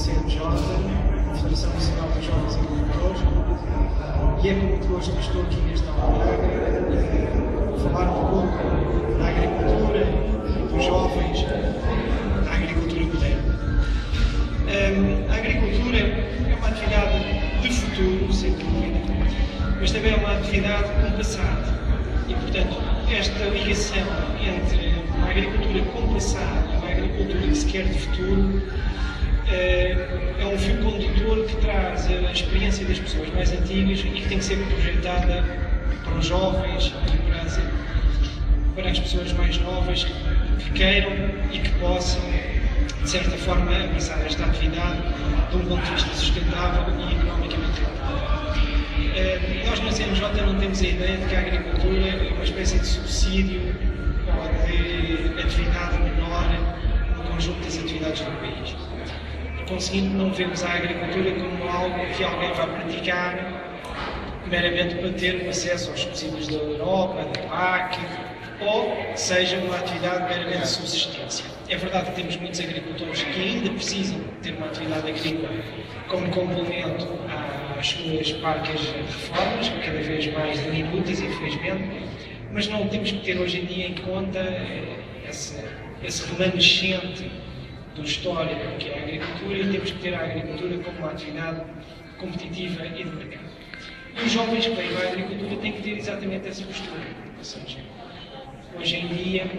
CNJ, Federação Nacional dos Jovens Agricultores, e é com muito gosto que estou aqui nesta aula a falar um pouco da agricultura, dos jovens, da agricultura moderna. A agricultura é uma atividade de futuro, sem dúvida, mas também é uma atividade com passado. E, portanto, esta ligação entre uma agricultura com passado e uma agricultura que se quer de futuro é um fio condutor que traz a experiência das pessoas mais antigas e que tem que ser projetada para os jovens e para as pessoas mais novas que queiram e que possam, de certa forma, abraçar esta atividade de um ponto de vista sustentável e economicamente rentável. Nós na CNJ não temos a ideia de que a agricultura é uma espécie de subsídio ou de atividade menor no conjunto das atividades do país. Conseguindo, não vemos a agricultura como algo que alguém vai praticar meramente para ter acesso aos subsídios da Europa, da PAC, ou seja uma atividade meramente de subsistência. É verdade que temos muitos agricultores que ainda precisam ter uma atividade agrícola como complemento às suas parcas reformas, cada vez mais diminutas, infelizmente, mas não temos que ter hoje em dia em conta esse remanescente do histórico que é a agricultura, e temos que ter a agricultura como uma atividade competitiva e de mercado. E os jovens que vêm para a agricultura têm que ter exatamente essa postura, ou seja, hoje em dia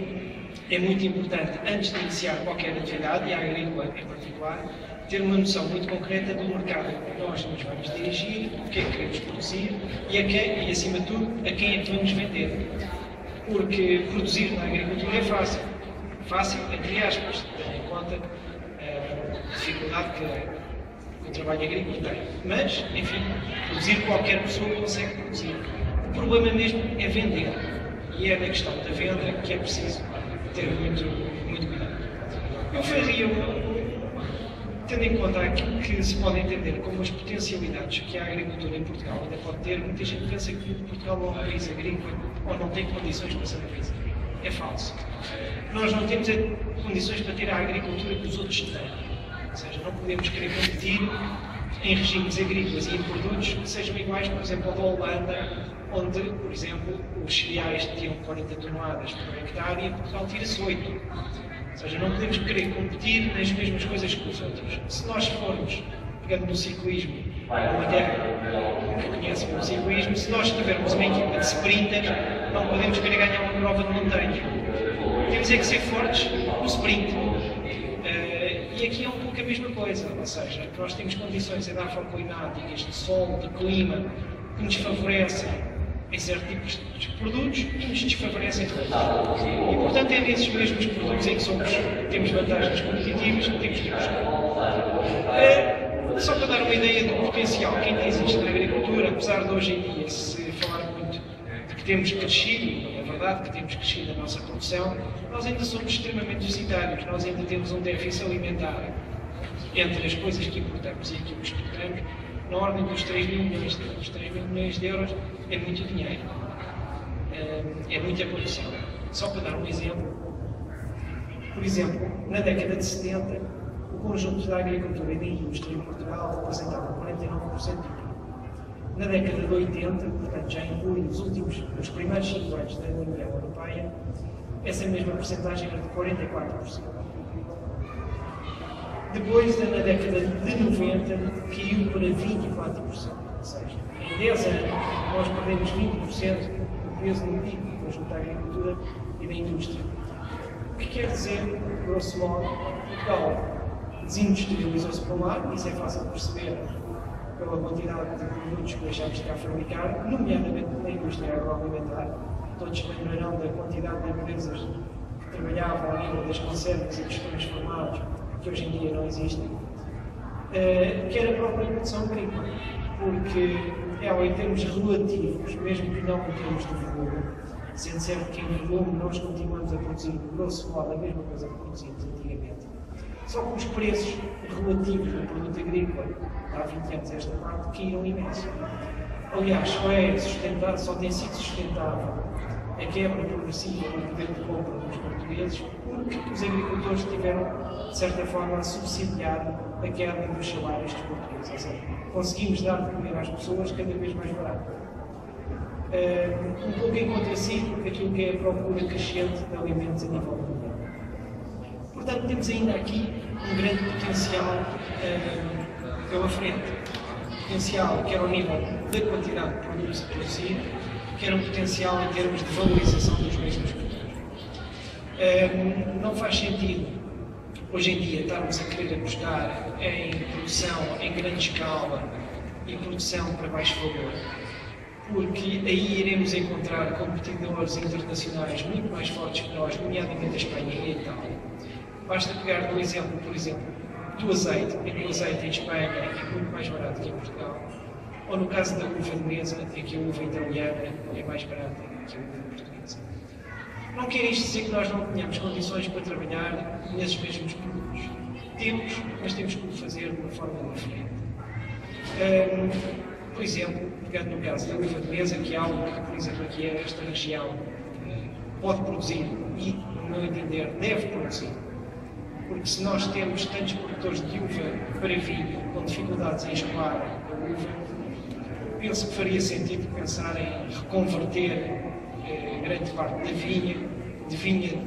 é muito importante, antes de iniciar qualquer atividade, e a agrícola em particular, ter uma noção muito concreta do mercado que nós nos vamos dirigir, o que é que queremos produzir e acima de tudo, a quem é que vamos vender. Porque produzir na agricultura é fácil. Fácil, entre aspas, tendo em conta a dificuldade que o trabalho agrícola tem. Mas, enfim, produzir qualquer pessoa consegue produzir. O problema mesmo é vender. E é na questão da venda que é preciso ter muito cuidado. Eu faria tendo em conta aquilo que se pode entender como as potencialidades que a agricultura em Portugal ainda pode ter. Muita gente pensa que Portugal não é um país agrícola ou não tem condições para ser um país agrícola. É falso. Nós não temos condições para ter a agricultura que os outros têm. Ou seja, não podemos querer competir em regimes agrícolas e em produtos que sejam iguais, por exemplo, ao da Holanda, onde, por exemplo, os cereais tinham 40 toneladas por hectare e em Portugal tira-se 8. Ou seja, não podemos querer competir nas mesmas coisas que os outros. Se nós formos, pegando no ciclismo, uma terra que conhece o ciclismo, se nós tivermos uma equipa de sprinters, não podemos querer ganhar uma prova de montanha. Temos que ser fortes no sprint. E aqui é um pouco a mesma coisa, ou seja, nós temos condições edafoclimáticas, de solo, de clima, que nos favorecem em certos tipos de produtos e nos desfavorecem de outros. E, portanto, é nesses mesmos produtos em que temos vantagens competitivas que temos que buscar. Só para dar uma ideia do potencial que ainda existe na agricultura, apesar de hoje em dia se falar muito de que temos crescido, é verdade que temos crescido a nossa produção, nós ainda somos extremamente deficitários, nós ainda temos um déficit alimentar entre as coisas que importamos e aquilo que exportamos, na ordem dos 3 mil milhões de euros. 3 mil milhões de euros é muito dinheiro, é muita produção. Só para dar um exemplo, por exemplo, na década de 70, o conjunto da agricultura e da indústria em Portugal representava 49% do PIB. Na década de 80, portanto já inclui os primeiros 5 anos da União Europeia, essa mesma porcentagem era de 44%. Depois, na década de 90, caiu para 24%. Ou seja, em 10 anos, nós perdemos 20% do peso no PIB do conjunto da agricultura e da indústria. O que quer dizer, grosso modo, Portugal desindustrializou-se para um lado, isso é fácil de perceber pela quantidade de produtos que deixámos de cá fabricar, nomeadamente na indústria agroalimentar. Todos lembrarão da quantidade de empresas que trabalhavam ao nível das conservas e dos transformados, que hoje em dia não existem, que era a própria produção agrícola, porque ela, em termos relativos, mesmo que não em termos de volume, sendo certo que em volume nós continuamos a produzir, grosso modo, a mesma coisa que produzimos antigamente, só que os preços relativos do produto agrícola, há 20 anos esta parte, caíram imenso. Aliás, só tem sido sustentável a quebra progressiva do poder de compra dos portugueses, porque os agricultores tiveram, de certa forma, a subsidiar a queda dos salários dos portugueses. Ou seja, conseguimos dar de comer às pessoas cada vez mais barato. Um pouco em contraciclo daquilo que é a procura crescente de alimentos a nível mundial. Portanto, temos ainda aqui um grande potencial pela frente. Potencial quer ao nível da quantidade de produtos a produzir, quer um potencial em termos de valorização dos mesmos produtos. Não faz sentido, hoje em dia, estarmos a querer apostar em produção em grande escala e produção para baixo valor, porque aí iremos encontrar competidores internacionais muito mais fortes que nós, nomeadamente a Espanha e a Itália. Basta pegar no exemplo, por exemplo, do azeite, em que o azeite em Espanha é muito mais barato que em Portugal, ou no caso da uva de mesa, em que a uva italiana é mais barata que a uva portuguesa. Não quer isto dizer que nós não tenhamos condições para trabalhar nesses mesmos produtos. Temos, mas temos que o fazer de uma forma diferente. Por exemplo, pegando no caso da uva de mesa, que é algo que, por exemplo, aqui esta região pode produzir e, no meu entender, deve produzir. Porque se nós temos tantos produtores de uva para vinho com dificuldades em escoar a uva, penso que faria sentido pensar em reconverter grande parte da vinha, de vinho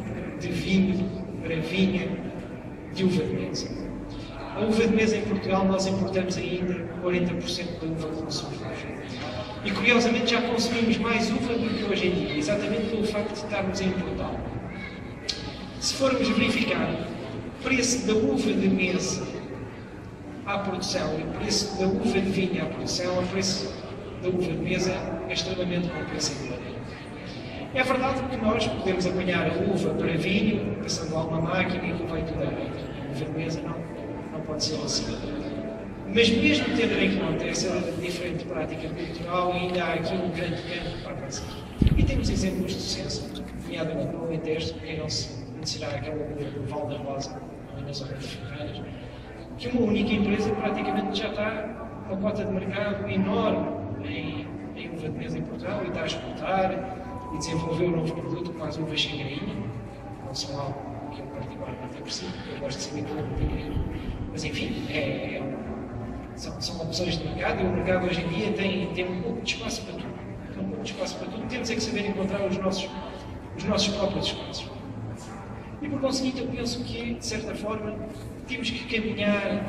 para vinha de uva de mesa. A uva de mesa em Portugal nós importamos ainda 40% da uva que consumimos. E curiosamente já consumimos mais uva do que hoje em dia, exatamente pelo facto de estarmos a importá-la. Se formos verificar o preço da uva de mesa à produção e o preço da uva de vinho à produção, o preço da uva de mesa é extremamente compensador. É verdade que nós podemos apanhar a uva para vinho, passando alguma máquina e que vai tudo a leite. A uva de mesa não pode ser assim. Mas mesmo tendo em conta essa diferente prática cultural, ainda há aqui um grande campo para avançar. E temos exemplos de sucesso, nomeadamente no Alentejo, quem não se conhecerá aquela do Val da Rosa, ali na zona de Ferreiras, que uma única empresa praticamente já está com uma cota de mercado enorme em uva de mesa em Portugal e está a exportar e desenvolver um novo produto com as uvas sem grainha. Não são algo que eu particularmente aprecio, eu gosto de saber tudo de grainha. Mas enfim, são opções de mercado e o mercado hoje em dia tem um pouco de espaço para tudo. Tem um pouco de espaço para tudo. Temos é que saber encontrar os nossos próprios espaços. E por conseguinte eu penso que, de certa forma, temos que caminhar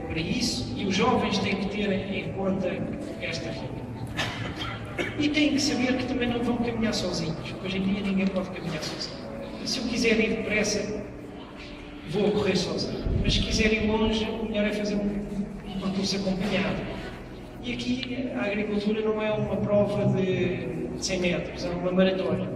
para isso e os jovens têm que ter em conta esta realidade. E têm que saber que também não vão caminhar sozinhos. Hoje em dia ninguém pode caminhar sozinho. Se eu quiser ir depressa, vou correr sozinho. Mas se quiser ir longe, o melhor é fazer um percurso acompanhado. E aqui a agricultura não é uma prova de 100 metros, é uma maratona.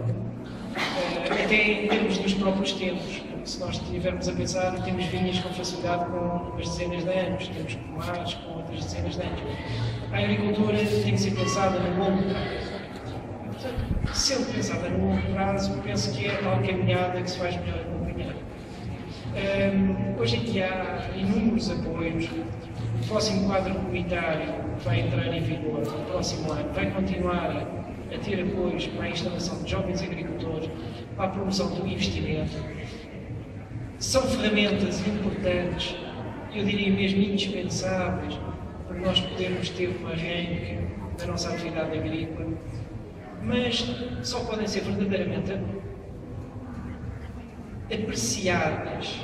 Até em termos dos próprios tempos. Se nós estivermos a pensar, temos vinhas com facilidade com umas dezenas de anos, temos pomares com outras dezenas de anos. A agricultura tem que ser pensada no longo prazo. Portanto, sendo pensada no longo prazo, penso que é a tal caminhada que se faz melhor acompanhar. Hoje em dia há inúmeros apoios. O próximo quadro comunitário que vai entrar em vigor no próximo ano vai continuar a ter apoios para a instalação de jovens agricultores, para a promoção do investimento. São ferramentas importantes, eu diria mesmo indispensáveis, para nós podermos ter um arranque da nossa atividade agrícola, mas só podem ser verdadeiramente apreciadas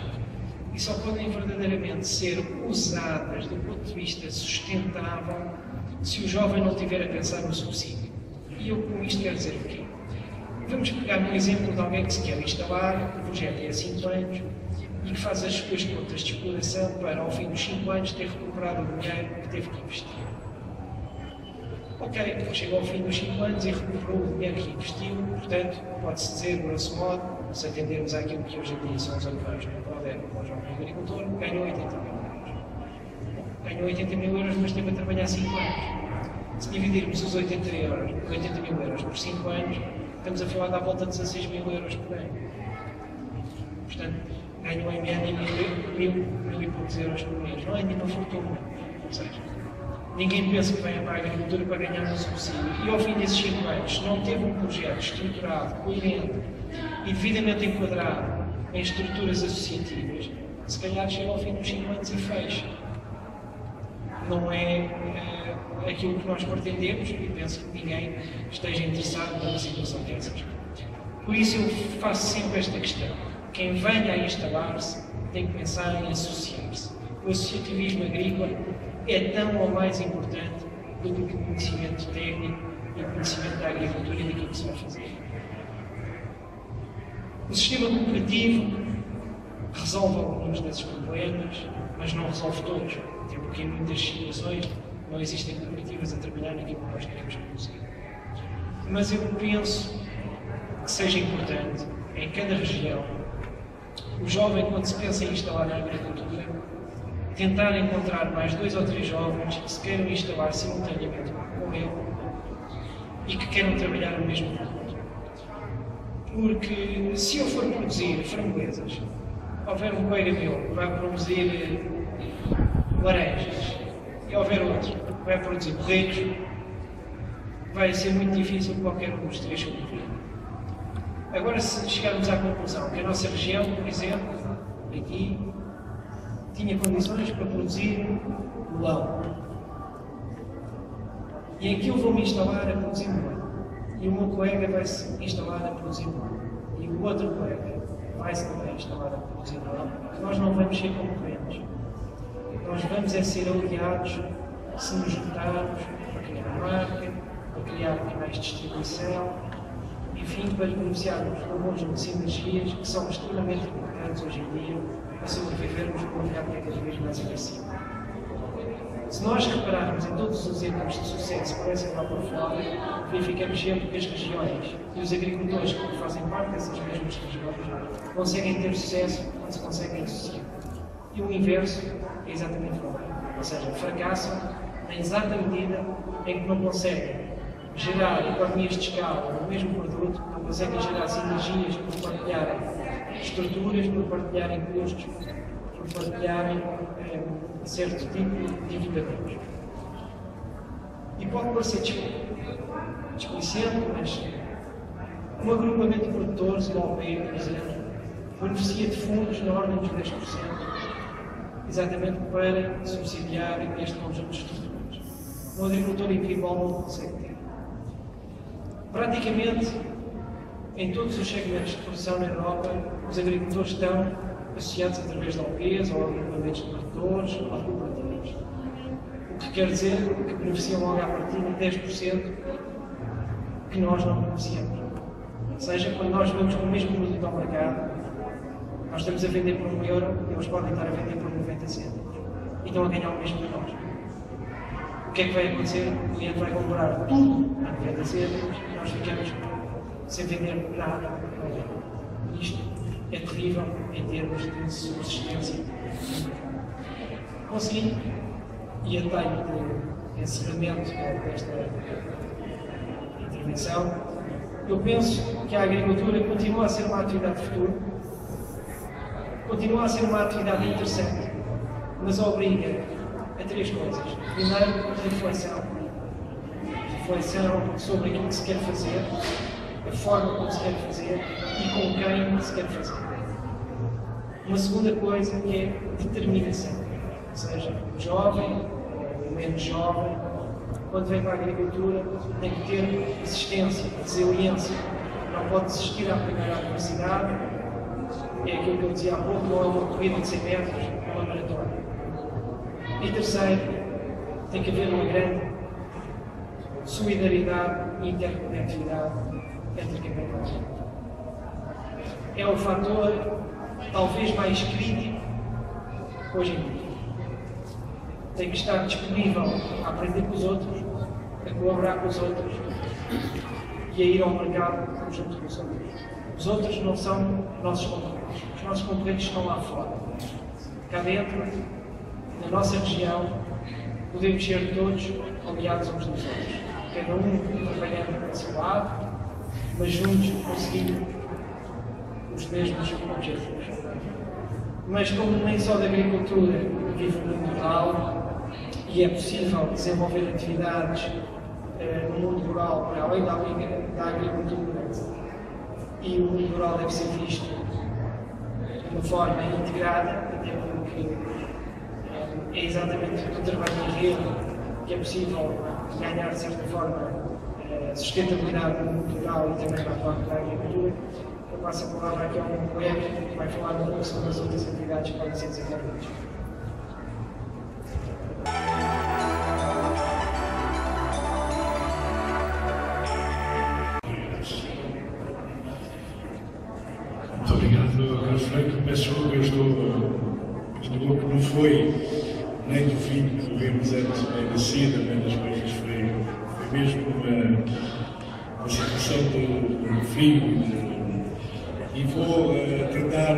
e só podem verdadeiramente ser usadas do ponto de vista sustentável se o jovem não estiver a pensar no subsídio. E eu com isto quero dizer o quê? Vamos pegar um exemplo de alguém que se quer instalar, o projeto é há 5 anos, e que faz as suas contas de exploração para, ao fim dos 5 anos, ter recuperado o dinheiro que teve que investir. Ok, chegou ao fim dos 5 anos e recuperou o dinheiro que investiu, portanto, pode-se dizer, grosso modo, se atendermos àquilo que hoje em dia são os apoios no Prodep para o jovem agricultor, ganhou 80 mil euros. Ganhou 80 mil euros, mas teve a trabalhar 5 anos. Se dividirmos os 80 mil euros por 5 anos, estamos a falar da volta de 16 mil euros por ano. Portanto, ganham em média mil e poucos euros por mês. Não é nenhuma fortuna. Ou seja, Ninguém pensa que venha para a agricultura para ganhar um subsídio. E ao fim desses 5 anos, se não teve um projeto estruturado, coerente e devidamente enquadrado em estruturas associativas, se calhar chega ao fim dos 5 anos e fecha. Não é aquilo que nós pretendemos e penso que ninguém esteja interessado numa situação dessas. Por isso eu faço sempre esta questão. Quem venha a instalar-se tem que pensar em associar-se. O associativismo agrícola é tão ou mais importante do que o conhecimento técnico e o conhecimento da agricultura e daquilo que se vai fazer. O sistema cooperativo resolve alguns desses problemas, mas não resolve todos. Até porque em muitas situações não existem cooperativas a trabalhar naquilo que nós queremos produzir. Mas eu penso que seja importante, em cada região, o jovem, quando se pensa em instalar na agricultura, tentar encontrar mais 2 ou 3 jovens que se queiram instalar simultaneamente com ele e que queiram trabalhar no mesmo produto. Porque se eu for produzir framboesas, houver um colega meu que vai produzir laranjas e houver outro que vai produzir borregos, vai ser muito difícil qualquer um dos 3 sobreviver. Agora, se chegarmos à conclusão que a nossa região, por exemplo, aqui, tinha condições para produzir melão, e aqui eu vou-me instalar a produzir melão, e o meu colega vai-se instalar a produzir melão, e o outro colega vai-se também instalar a produzir melão, nós não vamos ser concorrentes. Nós vamos ser aliados se nos juntarmos para criar marca, para criar canais de distribuição, enfim, para beneficiarmos de um conjunto de sinergias que são extremamente importantes hoje em dia para sobrevivermos num mercado que é cada vez mais agressivo. Se nós repararmos em todos os exemplos de sucesso que parecem lá por fora, verificamos sempre que as regiões e os agricultores que fazem parte dessas mesmas regiões conseguem ter sucesso quando se conseguem associar. E o inverso é exatamente o contrário. Ou seja, fracassam na exata medida em que não conseguem gerar economias de escala no mesmo produto, não conseguem gerar sinergias por partilharem estruturas, por partilharem custos, por partilharem certo tipo de equipamentos. E pode parecer displicente, mas um agrupamento de produtores, o OP, por exemplo, beneficia de fundos na ordem dos 10%, exatamente para subsidiar este conjunto de estruturas. Um agricultor individual não consegue ter. Praticamente, em todos os segmentos de produção na Europa, os agricultores estão associados através de OPs ou agrupamentos de produtores ou cooperativas. O que quer dizer que beneficiam logo à partida 10% que nós não beneficiamos. Ou seja, quando nós vamos com o mesmo produto ao mercado, nós estamos a vender por €1 e eles podem estar a vender por 90 cêntimos. E estão a ganhar o mesmo que nós. O que é que vai acontecer? O cliente vai comprar tudo a 90 cêntimos e nós ficamos sem vender nada. Isto é terrível em termos de subsistência. Conseguindo, e a talho de encerramento desta intervenção, eu penso que a agricultura continua a ser uma atividade de futuro, continua a ser uma atividade interessante, mas obriga a 3 coisas. Primeiro, reflexão. Reflexão sobre aquilo que se quer fazer, a forma como se quer fazer e com quem se quer fazer. Uma segunda coisa que é determinação. Ou seja, o jovem, o menos jovem, quando vem para a agricultura, tem que ter resistência, resiliência. Não pode desistir à primeira adversidade. É aquilo que eu dizia há pouco, não é uma corrida de 100 metros, é uma maratona. E terceiro, tem que haver uma grande solidariedade e interconectividade entre quem vem para a agricultura. É o fator talvez mais crítico hoje em dia. Tem que estar disponível a aprender com os outros, a colaborar com os outros e a ir ao mercado junto com os outros. Os outros não são nossos concorrentes. Os nossos concorrentes estão lá fora. Cá dentro, na nossa região, podemos ser todos aliados uns dos outros. Cada um trabalhando para o seu lado, mas juntos conseguindo os mesmos objetivos. Mas como nem só da agricultura vive o mundo rural, e é possível desenvolver atividades no mundo rural, para além da agricultura, e o mundo rural deve ser visto de uma forma integrada, até porque é exatamente no trabalho em rede que é possível ganhar, de certa forma, sustentabilidade no mundo rural e também na parte da agricultura. Eu passo a palavra aqui a um colega que vai falar um pouco sobre as outras atividades que podem ser desenvolvidas. Muito obrigado, Carlos Franco. Peço desculpa, eu estou que não foi nem do vinho que bebemos antes, nem da seda, nem das coisas, foi mesmo uma situação de frio. E vou tentar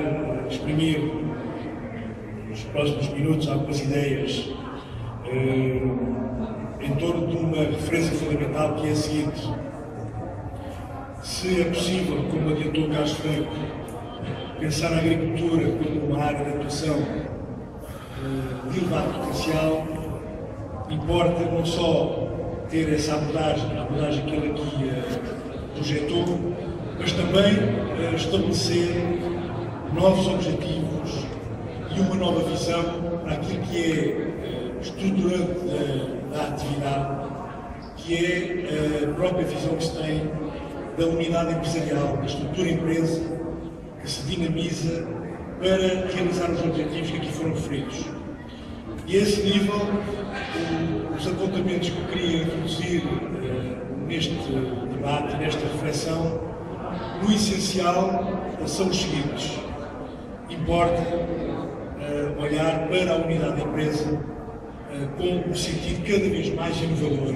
exprimir nos próximos minutos algumas ideias em torno de uma referência fundamental, que é a seguinte: se é possível, como adiantou Carlos Franco, pensar a agricultura como uma área de atuação de elevado potencial, importa não só ter essa abordagem, a abordagem que ele aqui projetou, mas também estabelecer novos objetivos e uma nova visão para aquilo que é estruturante da atividade, que é a própria visão que se tem da unidade empresarial, da estrutura empresa, que se dinamiza para realizar os objetivos que aqui foram referidos. E a esse nível, os apontamentos que eu queria introduzir neste debate, nesta reflexão, no essencial, são os seguintes. Importa olhar para a unidade da empresa com um sentido cada vez mais inovador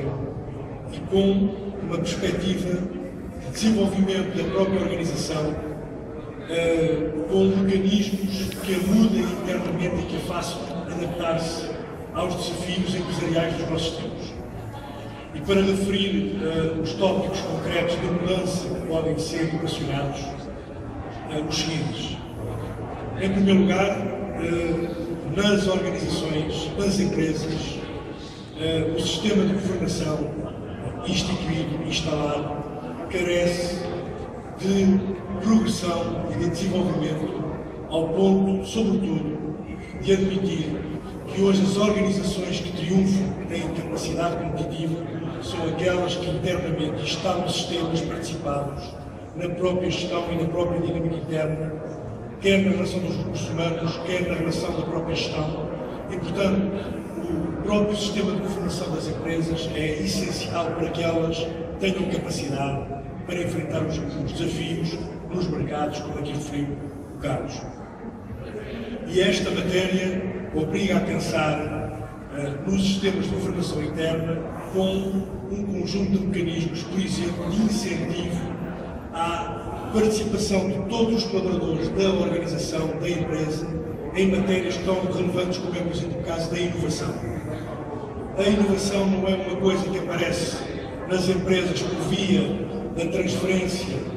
e com uma perspectiva de desenvolvimento da própria organização, com mecanismos que a mudem internamente e que a façam adaptar-se aos desafios empresariais dos nossos tempos. E para referir os tópicos concretos de mudança que podem ser equacionados, os seguintes. Em primeiro lugar, nas organizações, nas empresas, o sistema de governação instituído, instalado, carece de progressão e de desenvolvimento, ao ponto, sobretudo, de admitir que hoje as organizações que triunfam, que têm capacidade competitiva, são aquelas que internamente instalam sistemas participados na própria gestão e na própria dinâmica interna, quer na relação dos recursos humanos, quer na relação da própria gestão. E, portanto, o próprio sistema de governação das empresas é essencial para que elas tenham capacidade para enfrentar os desafios nos mercados, como aqui referiu o Carlos. E esta matéria obriga a pensar nos sistemas de governação interna com um conjunto de mecanismos, por exemplo, de incentivo à participação de todos os colaboradores da organização, da empresa, em matérias tão relevantes como é, por exemplo, o caso da inovação. A inovação não é uma coisa que aparece nas empresas por via da transferência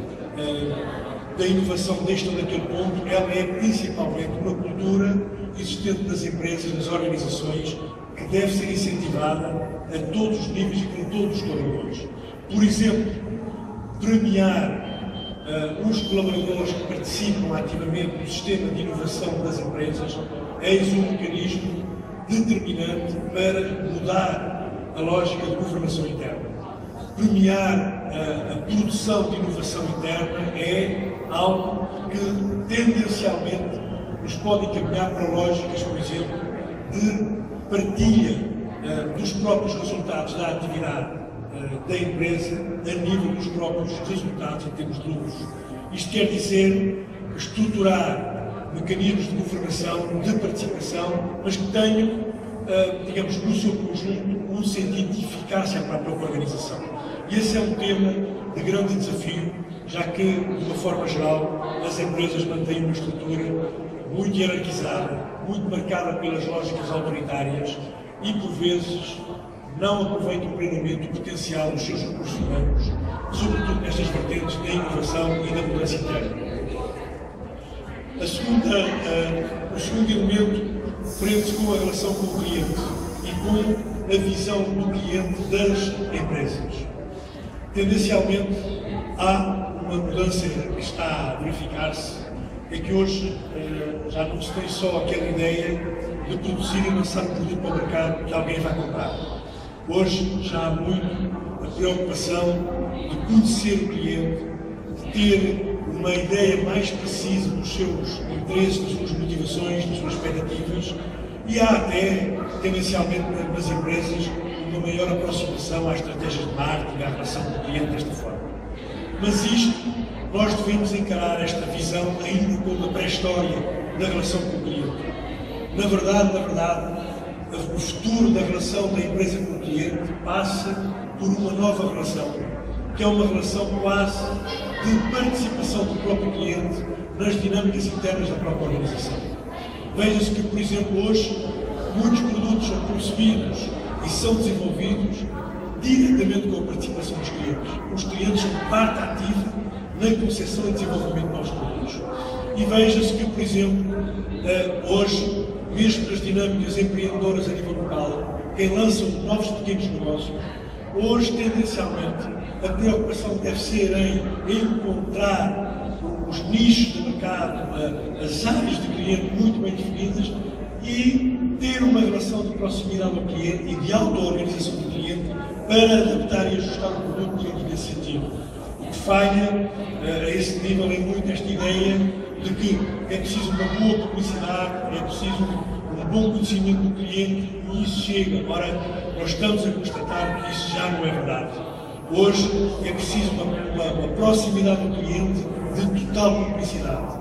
da inovação deste ou daquele ponto, ela é principalmente uma cultura existente nas empresas, nas organizações, que deve ser incentivada a todos os níveis e com todos os colaboradores. Por exemplo, premiar os colaboradores que participam ativamente no sistema de inovação das empresas, eis um mecanismo determinante para mudar a lógica de governação interna. Premiar a produção de inovação interna é algo que tendencialmente nos pode encaminhar para lógicas, por exemplo, de partilha dos próprios resultados da atividade da empresa a nível dos próprios resultados em termos de lucros. Isto quer dizer estruturar mecanismos de governação, de participação, mas que tenham, digamos, no seu conjunto, um sentido de eficácia para a própria organização. E esse é um tema de grande desafio, já que, de uma forma geral, as empresas mantêm uma estrutura muito hierarquizada, muito marcada pelas lógicas autoritárias e, por vezes, não aproveitam plenamente o potencial dos seus recursos humanos, sobretudo nestas vertentes da inovação e da mudança interna. O segundo elemento prende-se com a relação com o cliente e com a visão do cliente das empresas. Tendencialmente, há uma mudança que está a verificar-se, é que hoje já não se tem só aquela ideia de produzir e lançar um produto para o mercado que alguém vai comprar. Hoje já há muito a preocupação de conhecer o cliente, de ter uma ideia mais precisa dos seus interesses, das suas motivações, das suas expectativas, e há até, tendencialmente nas empresas, uma maior aproximação às estratégias de marketing, à relação com o cliente desta forma. Mas isto, nós devemos encarar esta visão ainda como a pré-história da relação com o cliente. Na verdade, o futuro da relação da empresa com o cliente passa por uma nova relação, que é uma relação quase de participação do próprio cliente nas dinâmicas internas da própria organização. Veja-se que, por exemplo, hoje, muitos produtos são concebidos e são desenvolvidos diretamente com a participação dos clientes. Os clientes são parte ativa na concepção e desenvolvimento de novos produtos. E veja-se que, por exemplo, hoje, mesmo nas dinâmicas empreendedoras a nível local, quem lança novos pequenos negócios, hoje, tendencialmente, a preocupação deve ser em encontrar os nichos de mercado, as áreas de cliente muito bem definidas e ter uma relação de proximidade ao cliente e de auto-organização do cliente para adaptar e ajustar o produto dentro desse sentido. O que falha a esse nível é muito esta ideia de que é preciso uma boa publicidade, é preciso um bom conhecimento do cliente e isso chega. Agora, nós estamos a constatar que isso já não é verdade. Hoje é preciso uma proximidade do cliente de total publicidade,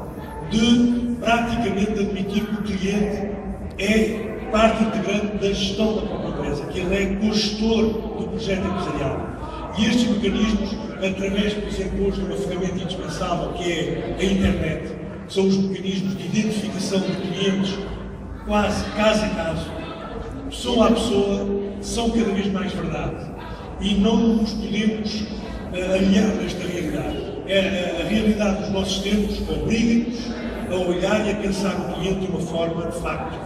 de praticamente admitir que o cliente é parte integrante da gestão da própria empresa, que ele é co-gestor do projeto empresarial. E estes mecanismos, através, por exemplo, hoje de uma ferramenta indispensável que é a internet, que são os mecanismos de identificação de clientes quase caso a caso, pessoa a pessoa, são cada vez mais verdade. E não nos podemos aliar desta realidade. A realidade dos nossos tempos obriga-nos a olhar e a pensar o cliente de uma forma, de facto,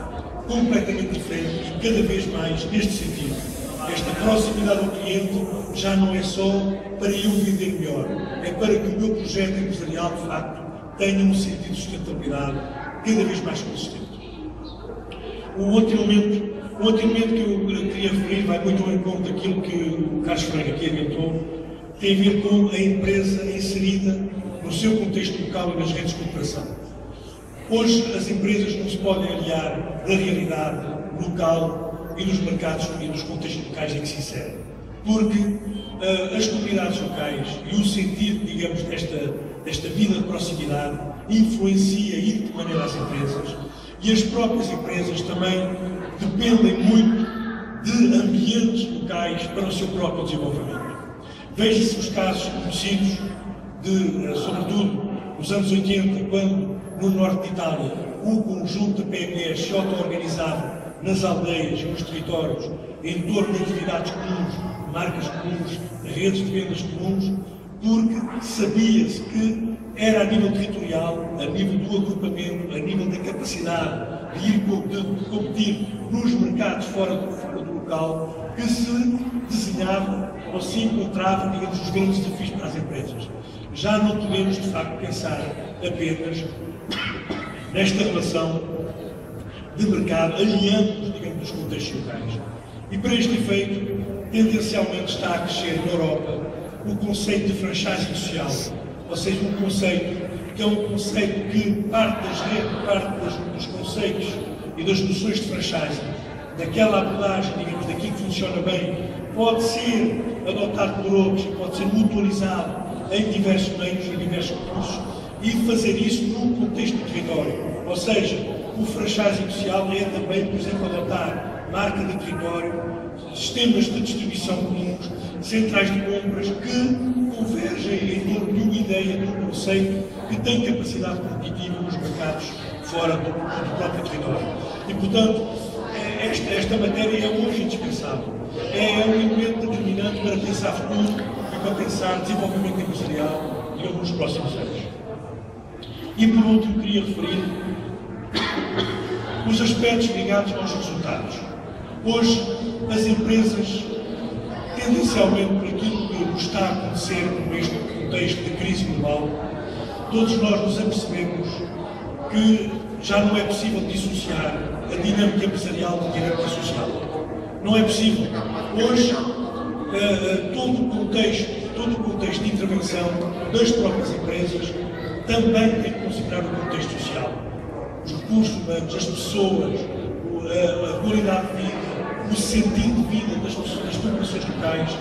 completamente diferente e cada vez mais neste sentido. Esta proximidade ao cliente já não é só para eu vender melhor, é para que o meu projeto empresarial, de facto, tenha um sentido de sustentabilidade cada vez mais consistente. Um outro elemento que eu queria referir vai muito ao encontro daquilo que o Carlos Freire aqui adiantou, tem a ver com a empresa inserida no seu contexto local e nas redes de cooperação. Hoje as empresas não se podem aliar da realidade local e dos mercados e dos contextos locais em que se inserem, porque as comunidades locais e o sentido, digamos, desta vida de proximidade influencia e de que maneira as empresas, e as próprias empresas também dependem muito de ambientes locais para o seu próprio desenvolvimento. Veja-se os casos conhecidos sobretudo nos anos 80, quando no norte de Itália um conjunto de PMEs se auto-organizava nas aldeias e nos territórios em torno de atividades comuns, marcas comuns, redes de vendas comuns, porque sabia-se que era a nível territorial, a nível do agrupamento, a nível da capacidade de ir competir nos mercados fora do local, que se desenhava ou se encontrava, digamos, os grandes desafios para as empresas. Já não podemos, de facto, pensar apenas nesta relação de mercado, aliando-nos, digamos, dos contextos locais. E para este efeito, tendencialmente está a crescer na Europa o conceito de franchising social, ou seja, um conceito que é um conceito que parte dos conceitos e das noções de franchising, daquela abordagem, digamos, daquilo que funciona bem, pode ser adotado por outros, pode ser mutualizado em diversos meios, em diversos recursos, e fazer isso num contexto de território. Ou seja, o franchising social é também, por exemplo, adotar marca de território, sistemas de distribuição comuns, centrais de compras que convergem em torno de uma ideia, de um conceito que tem capacidade competitiva nos mercados fora do próprio território. E, portanto, esta matéria é hoje indispensável. É um elemento determinante para pensar futuro e para pensar desenvolvimento empresarial nos próximos anos. E, por último, queria referir os aspectos ligados aos resultados. Hoje, as empresas, tendencialmente por aquilo que nos está a acontecer neste contexto de crise global, todos nós nos apercebemos que já não é possível dissociar a dinâmica empresarial da dinâmica social. Não é possível. Hoje, todo o contexto de intervenção das próprias empresas também tem que considerar o contexto social. Os recursos humanos, as pessoas, a qualidade de vida, o sentido de vida das populações locais,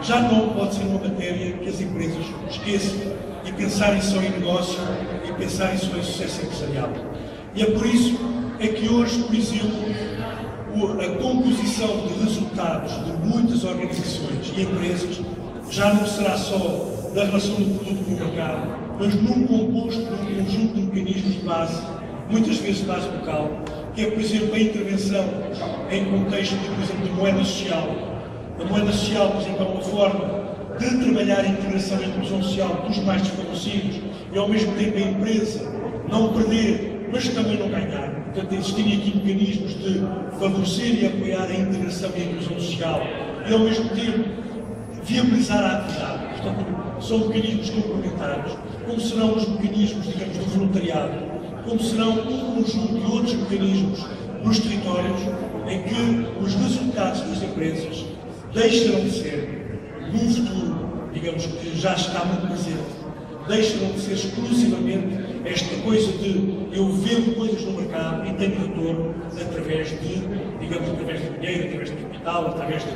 já não pode ser uma matéria que as empresas esqueçam e pensarem só em negócio e pensarem só em sucesso empresarial. E é por isso que hoje, por exemplo, a composição de resultados de muitas organizações e empresas já não será só da relação do produto com o mercado, mas num composto, num conjunto de mecanismos de base, muitas vezes de base local, que é, por exemplo, a intervenção em contexto de, por exemplo, de moeda social. A moeda social, por exemplo, é uma forma de trabalhar a integração e a inclusão social dos mais desfavorecidos e, ao mesmo tempo, a empresa não perder, mas também não ganhar. Portanto, existirem aqui mecanismos de favorecer e apoiar a integração e a inclusão social e, ao mesmo tempo, viabilizar a atividade. Portanto, são mecanismos complementares, como serão os mecanismos, digamos, do voluntariado, como serão um conjunto de outros mecanismos nos territórios em que os resultados das empresas deixarão de ser, num futuro, digamos, que já está muito presente, deixarão de ser exclusivamente esta coisa de eu vendo coisas no mercado e tenho retorno através de, digamos, através de dinheiro, através de capital, através de...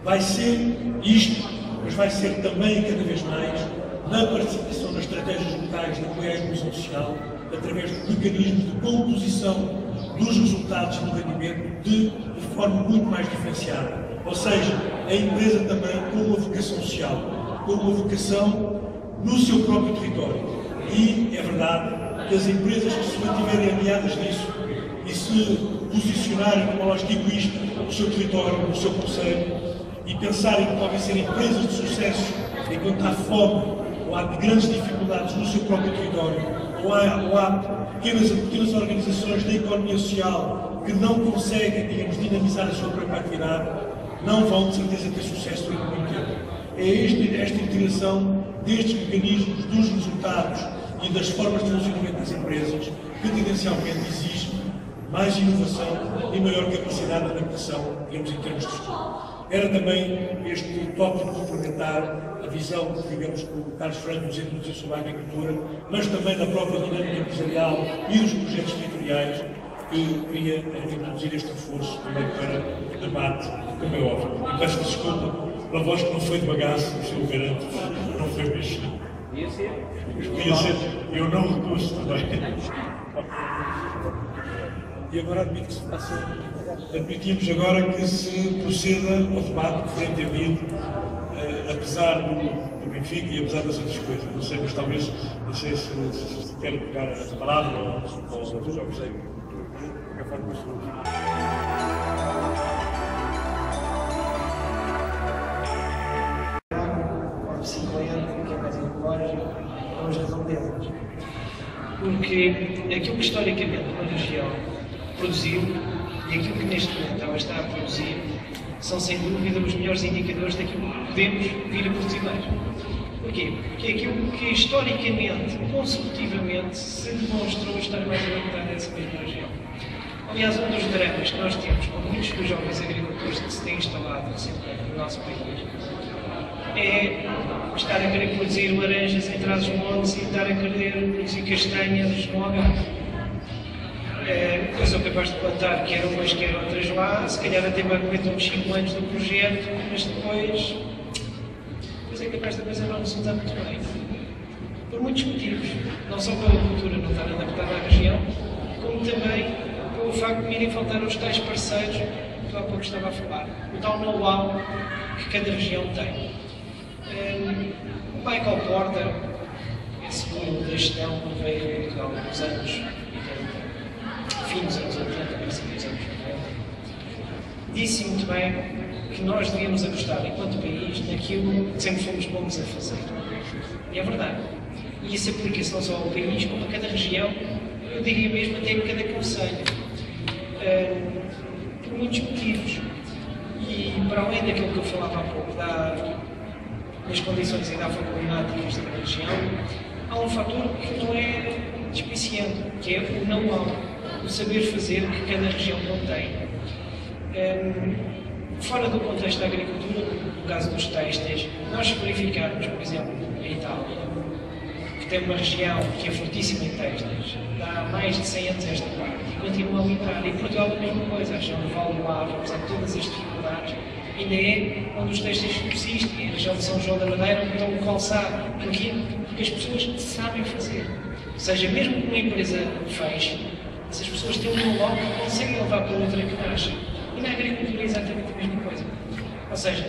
Vai ser isto, mas vai ser também, cada vez mais, na participação nas estratégias locais de apoio à inclusão social, através de mecanismos de composição dos resultados do rendimento de forma muito mais diferenciada. Ou seja, a empresa também com uma vocação social, com uma vocação no seu próprio território. E é verdade que as empresas que se mantiverem alinhadas nisso e se posicionarem com uma lógica egoísta no seu território, no seu concelho, e pensarem que podem ser empresas de sucesso enquanto há fome ou há grandes dificuldades no seu próprio território, ou há pequenas organizações da economia social que não conseguem, digamos, dinamizar a sua própria atividade, não vão, de certeza, ter sucesso durante muito tempo. É esta integração destes mecanismos, dos resultados e das formas de funcionamento das empresas que, tendencialmente, exige mais inovação e maior capacidade de adaptação, digamos, em termos de estudo. Era também este tópico complementar a visão, digamos, que o Carlos Franco nos introduziu sobre a agricultura, mas também da própria dinâmica empresarial e dos projetos territoriais, que queria introduzir este reforço também para o debate, como é óbvio. E peço desculpa pela voz que não foi de bagaço, se eu garanto, não foi mesmo. Podia ser, eu não recuso também. E agora admito que se faça. Admitimos agora que se proceda ao debate que foi entendido, apesar do Benfica e apesar das outras coisas. Não sei, mas talvez, não sei se querem pegar a palavra ou os outros jogos. De qualquer forma, porque aquilo que historicamente uma região produziu e aquilo que neste momento ela está a produzir são sem dúvida os melhores indicadores daquilo que podemos vir a produzir mais. Porquê? Porque é aquilo que historicamente, consecutivamente, se demonstrou estar mais alimentada dessa mesma região. Aliás, um dos dramas que nós temos com muitos dos jovens agricultores que se têm instalado recentemente no nosso país é estar a querer produzir laranjas em Trás-os-Montes e estar a querer produzir castanhas no Algarve. Eu sou capaz de plantar quer umas, quer outras lá, se calhar até me aguentam uns 5 anos do projeto, mas depois é capaz da coisa não resultar muito bem. Por muitos motivos, não só pela cultura não estar adaptada à região, como também pelo facto de me irem faltar os tais parceiros que há pouco estava a falar, o tal know-how que cada região tem. O Michael Porter, esse guru da gestão que veio a Portugal nos anos 80, fim dos anos 80, princípio dos anos 90, disse muito bem que nós devíamos apostar, enquanto país, naquilo que sempre fomos bons a fazer. E é verdade. E isso aplica-se não só ao país, como a cada região, eu diria mesmo até a cada concelho. Por muitos motivos. E para além daquilo que eu falava há pouco, das condições ainda climáticas da região, há um fator que não é despiciante, que é o know-how, o saber fazer que cada região não tem. Fora do contexto da agricultura, no caso dos têxteis, nós verificarmos, por exemplo, a Itália, que tem uma região que é fortíssima em têxteis, há mais de 100 anos esta parte, e continua a liderar. E Portugal a mesma coisa, a região do Val do Ave, apesar de todas as dificuldades, ainda é onde os têxteis subsistem, a região de São João da Madeira, onde estão o calçado. Porquê? Porque as pessoas sabem fazer. Ou seja, mesmo que uma empresa feche, essas pessoas têm um know-how que conseguem levar para outra que nasce. E na agricultura é exatamente a mesma coisa. Ou seja,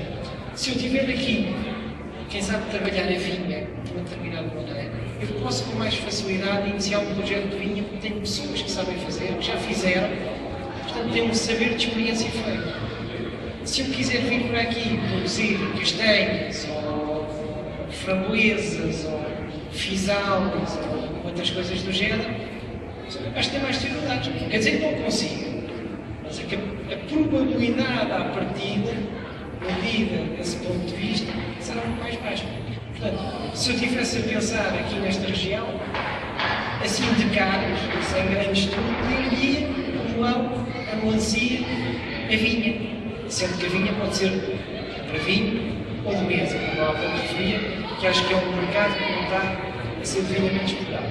se eu tiver aqui, quem sabe trabalhar a vinha de uma determinada maneira, eu posso com mais facilidade iniciar um projeto de vinha, porque tenho pessoas que sabem fazer, que já fizeram, portanto tenho um saber de experiência feita. Se eu quiser vir para aqui produzir castanhas, ou framboesas, ou fisalas, ou outras coisas do género, acho que tem mais dificuldades. Quer dizer que não consigo, mas a probabilidade à partida, medida desse ponto de vista, será muito mais baixa. Portanto, se eu estivesse a pensar aqui nesta região, assim de caras, sem grande estudo, diria o melão, a melancia, a vinha. Sendo que a vinha pode ser para vinho ou de mesa, como há pouco referia, que acho que é um mercado que não está a ser devidamente explorado.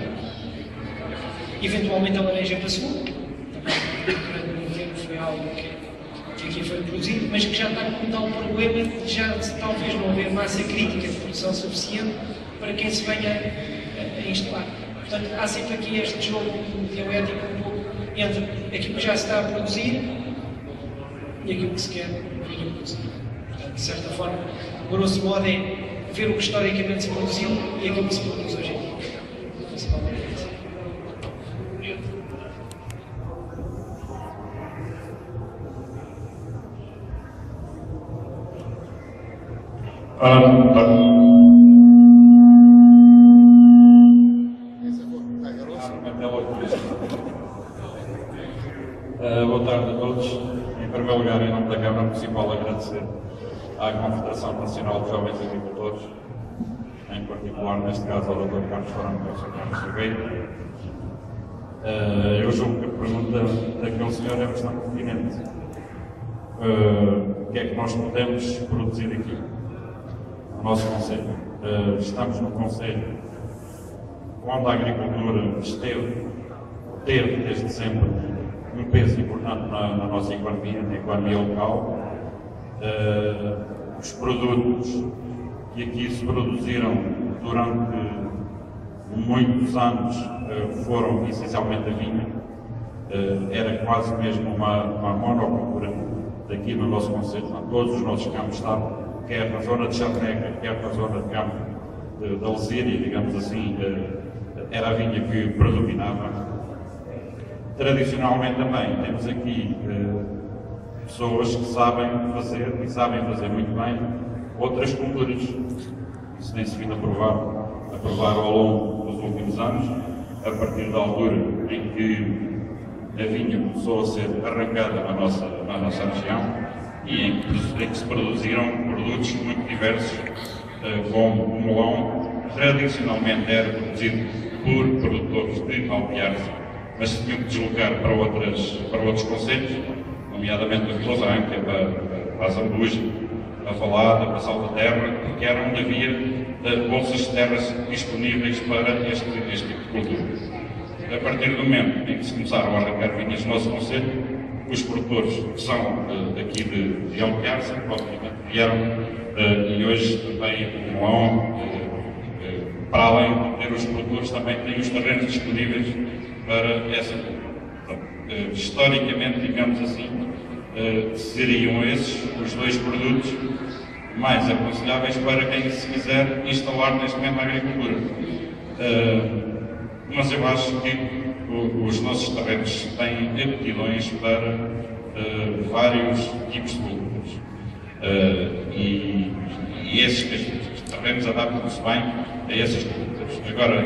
Eventualmente a laranja para sumo, também durante muito tempo foi algo que aqui foi produzido, mas que já está com tal problema de já talvez não haver massa crítica de produção suficiente para quem se venha a instalar. Portanto, há sempre aqui este jogo dialético um pouco entre aquilo que já se está a produzir e aquilo que se quer vir a produzir. Portanto, de certa forma, grosso modo é ver o que historicamente se produziu e aquilo que se produz hoje em dia. Principalmente isso. Boa tarde a todos. Em primeiro lugar, em nome da Câmara Municipal, agradecer à Confederação Nacional de Jovens Agricultores, em particular, neste caso, ao Dr. Carlos Franco e ao Sr. Carlos Ribeiro. Eu julgo que a pergunta daquele senhor é bastante pertinente. O que é que nós podemos produzir aqui, no nosso Conselho? Estamos num Conselho onde a agricultura teve desde sempre um peso importante na nossa economia, na economia local. Os produtos que aqui se produziram durante muitos anos foram essencialmente a vinha. Era quase mesmo uma monocultura aqui no nosso Concelho. Todos os nossos campos estavam, quer na zona de Charneca, quer na zona de campo da Lesíria, digamos assim, era a vinha que predominava. Tradicionalmente também temos aqui pessoas que sabem fazer, e sabem fazer muito bem, outras culturas. Isso tem-se vindo a provar ao longo dos últimos anos, a partir da altura em que a vinha começou a ser arrancada na nossa região e em que se produziram produtos muito diversos, como o melão, tradicionalmente era produzido por produtores de Alpiarce, mas se tinham que deslocar para outros concelhos, nomeadamente a Vila Branca, para a Zambuja, a Valada, para a Salvaterra, que era onde havia bolsas de terras disponíveis para este tipo de cultura. A partir do momento em que se começaram a arrancar vinhas no nosso concelho, os produtores que são aqui de Alpiarce, obviamente, vieram e hoje também o melão, para além de ter os produtores, também têm os terrenos disponíveis para essa cultura. Historicamente, digamos assim, seriam esses os dois produtos mais aconselháveis para quem se quiser instalar neste momento na agricultura. Mas eu acho que os nossos terrenos têm aptidões para vários tipos de culturas. E esses terrenos adaptam-se bem a essas culturas. Agora,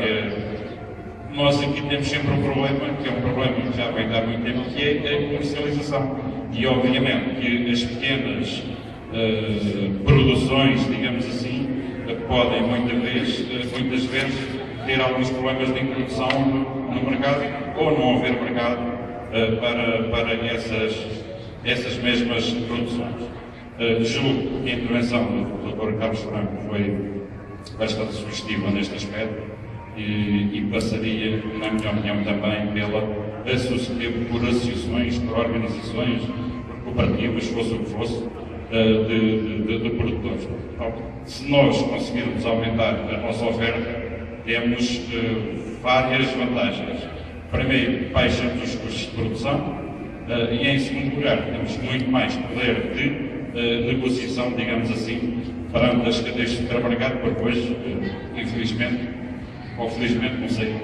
nós aqui temos sempre um problema, que é um problema que já vem de há muito tempo, que é a comercialização. E obviamente que as pequenas produções, digamos assim, podem muitas vezes ter alguns problemas de introdução no mercado ou não haver mercado para essas mesmas produções. Julgo que a intervenção do Dr. Carlos Franco foi bastante sugestiva neste aspecto e passaria, na minha opinião, também por associações, por organizações, por cooperativas, fosse o que fosse, de produtores. Então, se nós conseguirmos aumentar a nossa oferta, temos várias vantagens. Primeiro, baixamos os custos de produção e, em segundo lugar, temos muito mais poder de negociação, digamos assim, perante as cadeias de supermercado, porque hoje, infelizmente, ou felizmente, não sei,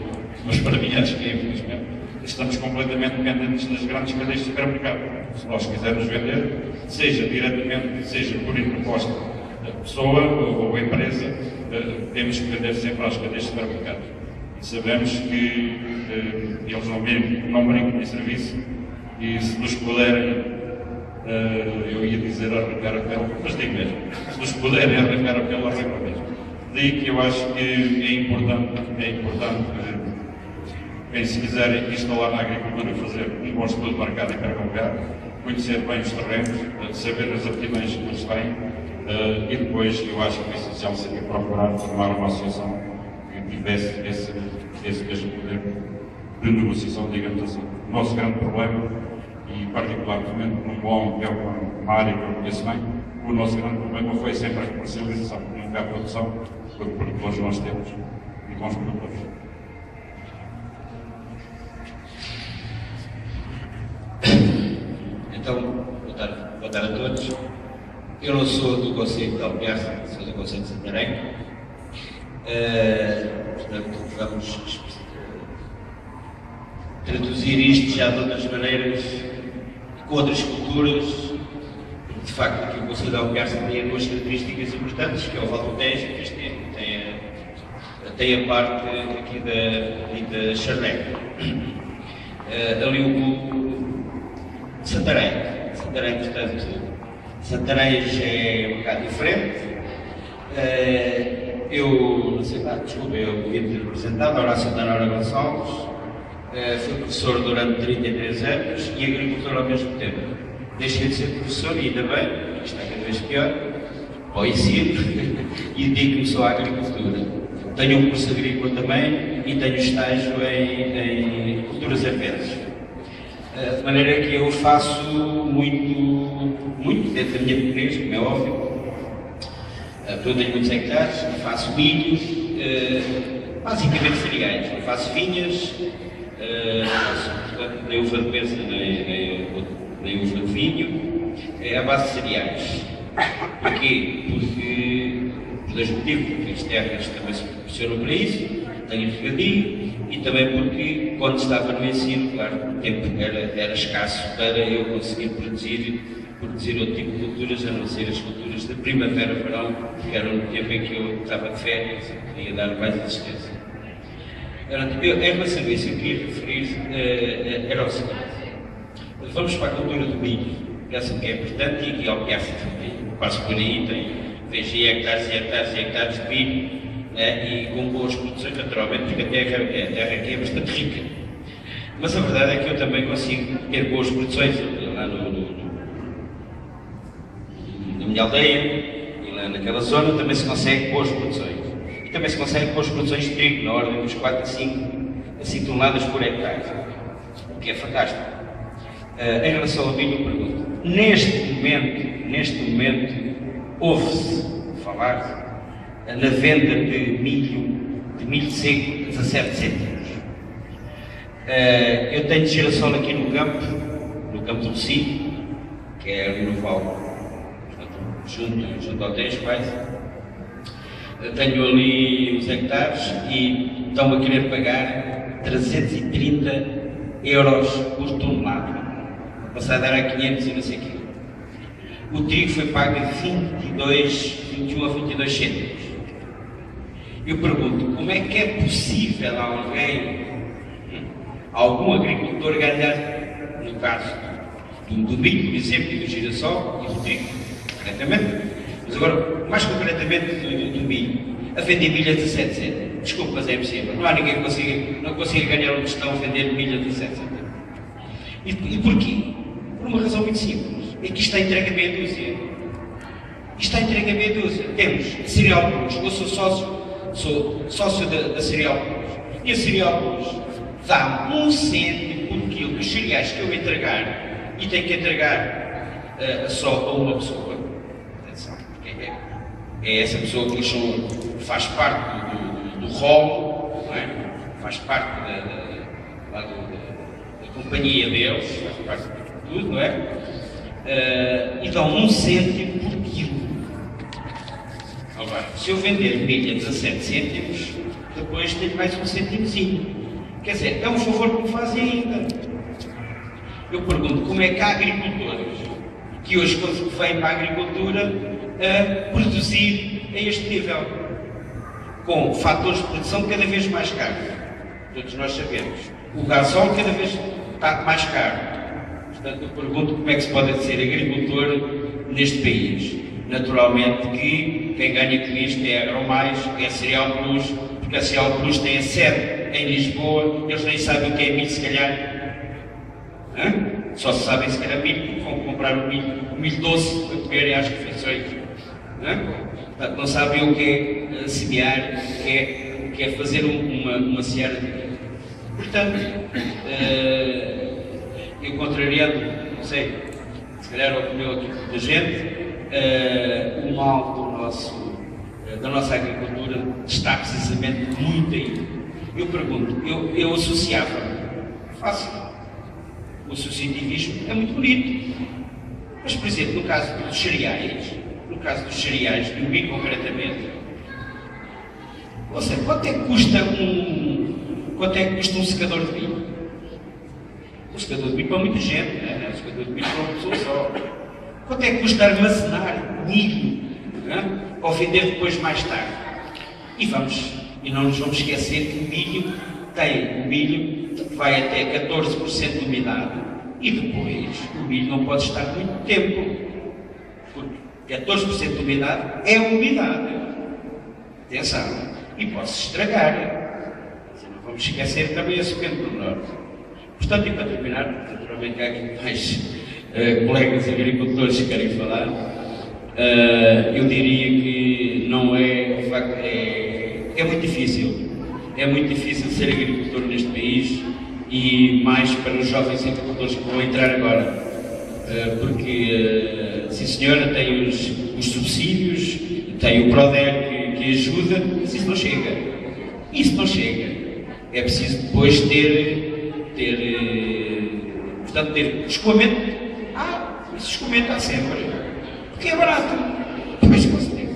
mas para mim acho que é infelizmente, estamos completamente dependentes das grandes cadeias de supermercado. Se nós quisermos vender, seja diretamente, seja por interposta pessoa ou empresa, temos que vender sempre às cadeias de supermercado. Sabemos que eles não brincam em serviço e se nos puderem, eu ia dizer arrancar a pele, mas digo mesmo, se nos puderem arrancar a pele, arrancam mesmo. Daí que eu acho que é importante bem, se quiserem instalar na agricultura, fazer um bom estudo de mercado e intercambiar, conhecer bem os terrenos, saber as aptidões que eles têm e depois eu acho que o essencial seria procurar formar uma associação que tivesse esse mesmo poder de negociação, digamos assim. O nosso grande problema, e particularmente num bom, que é uma área que eu conheço bem, o nosso grande problema foi sempre a comercialização, nunca a produção, porque produtores nós temos e bons produtores. Então, boa tarde a todos. Eu não sou do Conselho de Alpiarça, sou do Conselho de Santarém. Portanto, vamos traduzir isto já de outras maneiras, com outras culturas. De facto, aqui o Conselho de Alpiarça tem duas características importantes, que é o Val do Tejo, que este tem a parte aqui da Charneca. Ali o Santarém, portanto, Santarém já é um bocado diferente. Eu, não sei lá, desculpa, eu devia ter representado, Horácio Danora Gonçalves, fui professor durante 33 anos e agricultor ao mesmo tempo. Deixei de ser professor e ainda bem, porque está cada vez pior, ao ensino, e dedico-me só à agricultura. Tenho um curso agrícola também e tenho estágio em culturas herpesas. De maneira que eu faço muito dentro da minha pequenez, como é óbvio. Eu tenho muitos hectares, faço milho, basicamente cereais. Eu faço vinhas, faço, portanto, nem uva de mesa, nem uva de vinho, é a base de cereais. Porquê? Por dois motivos, porque as terras também se proporcionam para isso, tenho regadio, e também porque, quando estava no ensino, claro, o tempo era escasso para eu conseguir produzir outro tipo de culturas, a não ser as culturas de primavera-verão, que era no tempo em que eu estava de férias e queria dar mais assistência. Em relação a isso, eu queria referir, era o seguinte: vamos para a cultura do milho, penso que é importante, e aqui ao Piaço passo por aí, tem hectares e hectares e hectares de milho, e com boas produções, naturalmente, porque a terra aqui é bastante rica. Mas a verdade é que eu também consigo ter boas produções lá na minha aldeia e lá naquela zona também se consegue boas produções. E também se consegue boas produções de trigo, na ordem dos 4 a 5 toneladas por hectare, o que é fantástico. Em relação ao milho, eu pergunto, neste momento, ouve-se falar na venda de milho seco a 17 cêntimos. Eu tenho girassol aqui no campo do Cid, que é ali no Val, junto ao Tejo, quase. Tenho ali uns hectares e estão a querer pagar 330 euros por tonelada. Passar a dar a 500 e não sei o quê. O trigo foi pago a 21 a 22 cêntimos. Eu pergunto, como é que é possível algum agricultor ganhar, no caso do milho, por exemplo, e do girassol e do trigo, Completamente. Mas agora, mais concretamente do milho, a vender milho a 17 cêntimos. Desculpe, mas é impossível. Não há ninguém que consiga ganhar um tostão a vender milho a 17 cêntimos. E porquê? Por uma razão muito simples. É que isto está entregue a meia dúzia. Isto está entregue a meia dúzia. Temos a Cereal Plus. Eu sou sócio da Cereal Plus. E a Cereal Plus dá 1 cêntimo por quilo dos cereais que eu entregar e tenho que entregar só a uma pessoa. Atenção, porque é essa pessoa que faz parte do rolo, não é? Faz parte da companhia deles, faz parte de tudo, não é? E dão 1 cêntimo por quilo. Agora, se eu vender milho a 17 cêntimos, depois tenho mais 1 cêntimozinho. Quer dizer, é um favor que me fazem ainda. Eu pergunto, como é que há agricultores que hoje vêm para a agricultura a produzir a este nível, com fatores de produção cada vez mais caros? Todos nós sabemos. O gasóleo cada vez está mais caro. Portanto, eu pergunto como é que se pode ser agricultor neste país. Naturalmente que quem ganha com isto é a AgroMais, é a Cereal Plus, porque a Cereal Plus tem a sede em Lisboa, eles nem sabem o que é milho, se calhar. Só se sabem se calhar milho, porque vão comprar o milho doce para comerem às refeições. Portanto, não sabem o que é semear, o que é fazer uma seara de milho. Portanto, eu contrariando, não sei, se calhar a opinião aqui da gente, o mal da nossa agricultura está precisamente muito aí. Eu pergunto, eu associava-me, fácil, o associativismo é muito bonito, mas, por exemplo, no caso dos cereais, do milho concretamente, ou seja, quanto é que custa um secador de milho? Um secador de milho para muita gente, não é? Um secador de milho para uma pessoa só. Quanto é que custa armazenar milho, para o vender depois mais tarde? E não nos vamos esquecer que o milho vai até 14% de umidade e depois o milho não pode estar muito tempo, porque 14% de umidade é umidade. Atenção, e pode-se estragar. Não vamos esquecer também esse pequeno pormenor. Portanto, e para terminar, naturalmente há aqui mais colegas agricultores que querem falar, eu diria que não é, de facto, é muito difícil. É muito difícil ser agricultor neste país e mais para os jovens agricultores que vão entrar agora. Porque, sim senhora, tem os subsídios, tem o PRODER que ajuda, mas isso não chega. Isso não chega. É preciso depois ter escoamento. Esse escoamento há sempre. Porque é barato. Depois com certeza.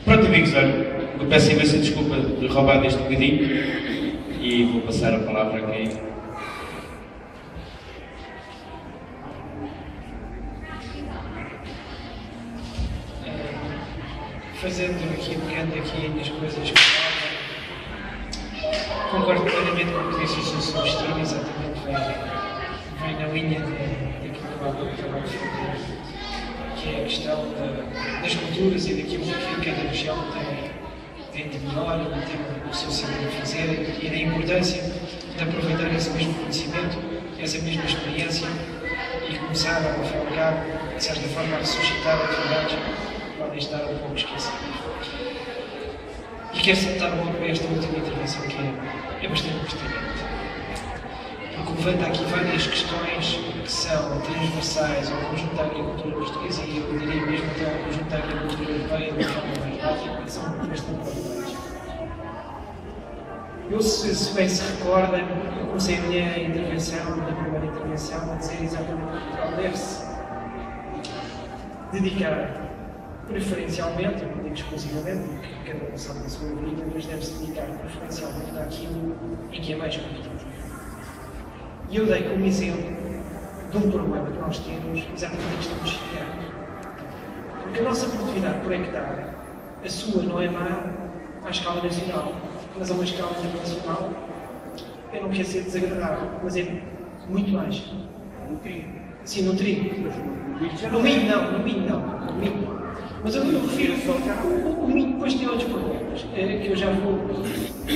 Pronto, amigos, olha, eu peço imensa desculpa de roubar deste bocadinho e vou passar a palavra a quem. Pegando aqui nas coisas que concordo plenamente com o que disse o Sr. Substrino, exatamente, vem na linha daquilo que eu há pouco estava a referir, que é a questão das culturas e daquilo que cada região tem de melhor, tem o seu saber a fazer e da importância de aproveitar esse mesmo conhecimento, essa mesma experiência e começar a fabricar, de certa forma, a ressuscitar atividades que podem estar um pouco esquecidas. E quero saltar um pouco para esta última intervenção, que é bastante pertinente. Porque levanta aqui várias questões que são transversais ao conjunto da agricultura portuguesa e eu diria mesmo até ao conjunto da agricultura europeia de forma mais básica, que são bastante preocupantes. Eu, se bem se recorda, eu comecei a minha intervenção, a primeira intervenção, a dizer exatamente que Portugal deve-se dedicar preferencialmente, eu não digo exclusivamente, porque cada um sabe da sua vida, mas deve-se dedicar preferencialmente àquilo em que é mais competitivo. E eu dei como exemplo de um problema que nós temos, exatamente a questão dos cereais. Porque a nossa produtividade por hectare, a sua não é má à escala nacional, mas a uma escala internacional, eu não quero ser desagradável, mas é muito baixa. Sim, no trigo. No milho não, no milho não. No milho não. Mas eu refiro o milho depois tem outros problemas, que eu já vou.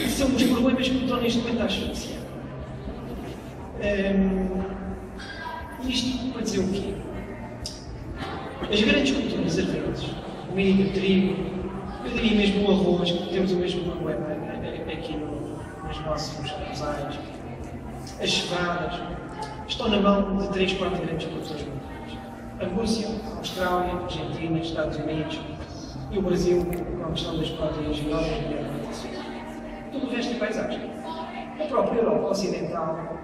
São os problemas que estão neste momento a asfixiar. Isto para dizer o quê? As grandes culturas ardentes, o milho, o trigo, eu diria mesmo o arroz, que temos o mesmo problema aqui nos nossos arrozais, as cevadas, estão na mão de 3, 4 grandes produtores mundiais. A Rússia, a Austrália, a Argentina, os Estados Unidos e o Brasil, com a questão das proteínas geógrafas e da alimentação. Tudo o resto é paisagem. A própria Europa Ocidental,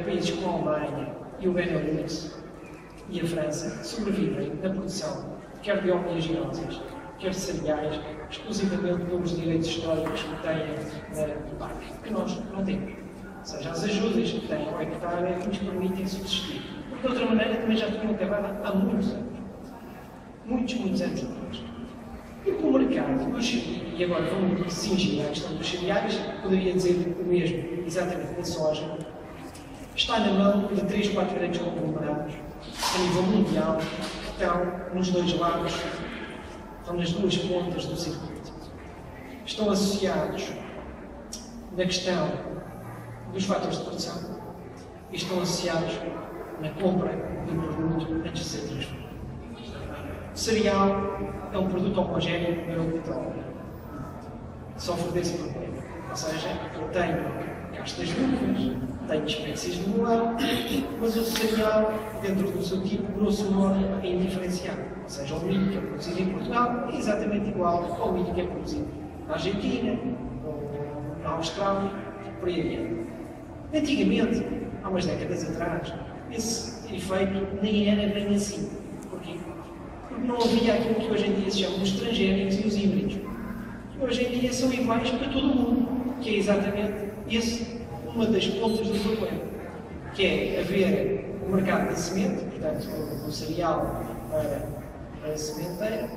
países como a Alemanha e o Benelux e a França sobrevivem na produção quer de oleaginosas, quer de cereais, exclusivamente pelos direitos históricos que têm na PAC, que nós não temos. Ou seja, as ajudas que têm ao hectare é que nos permitem subsistir. Porque, de outra maneira, também já tinham acabado há muitos anos. Muitos anos atrás. E com o mercado, e agora vamos cingir à questão dos cereais, poderia dizer o mesmo, exatamente da soja, está na mão de 3, 4 grandes conglomerados, a nível mundial, que estão nos dois lados, estão nas duas pontas do circuito. Estão associados na questão dos fatores de produção e estão associados na compra do produto antes de ser transformado. O cereal é um produto homogéneo para o petróleo. Sofre desse problema. Ou seja, eu tenho castas de uvas, tenho espécies de melão, mas o cereal, dentro do seu tipo, grosso modo, é indiferenciado. Ou seja, o milho que é produzido em Portugal é exatamente igual ao milho que é produzido na Argentina, ou na Austrália, por aí adiante. Antigamente, há umas décadas atrás, esse efeito nem era bem assim. Porquê? Porque não havia aquilo que hoje em dia se chama os transgénicos e os híbridos. Que hoje em dia são iguais para todo o mundo, que é exatamente uma das pontas do problema, que é haver o mercado da semente, portanto, do cereal para a sementeira,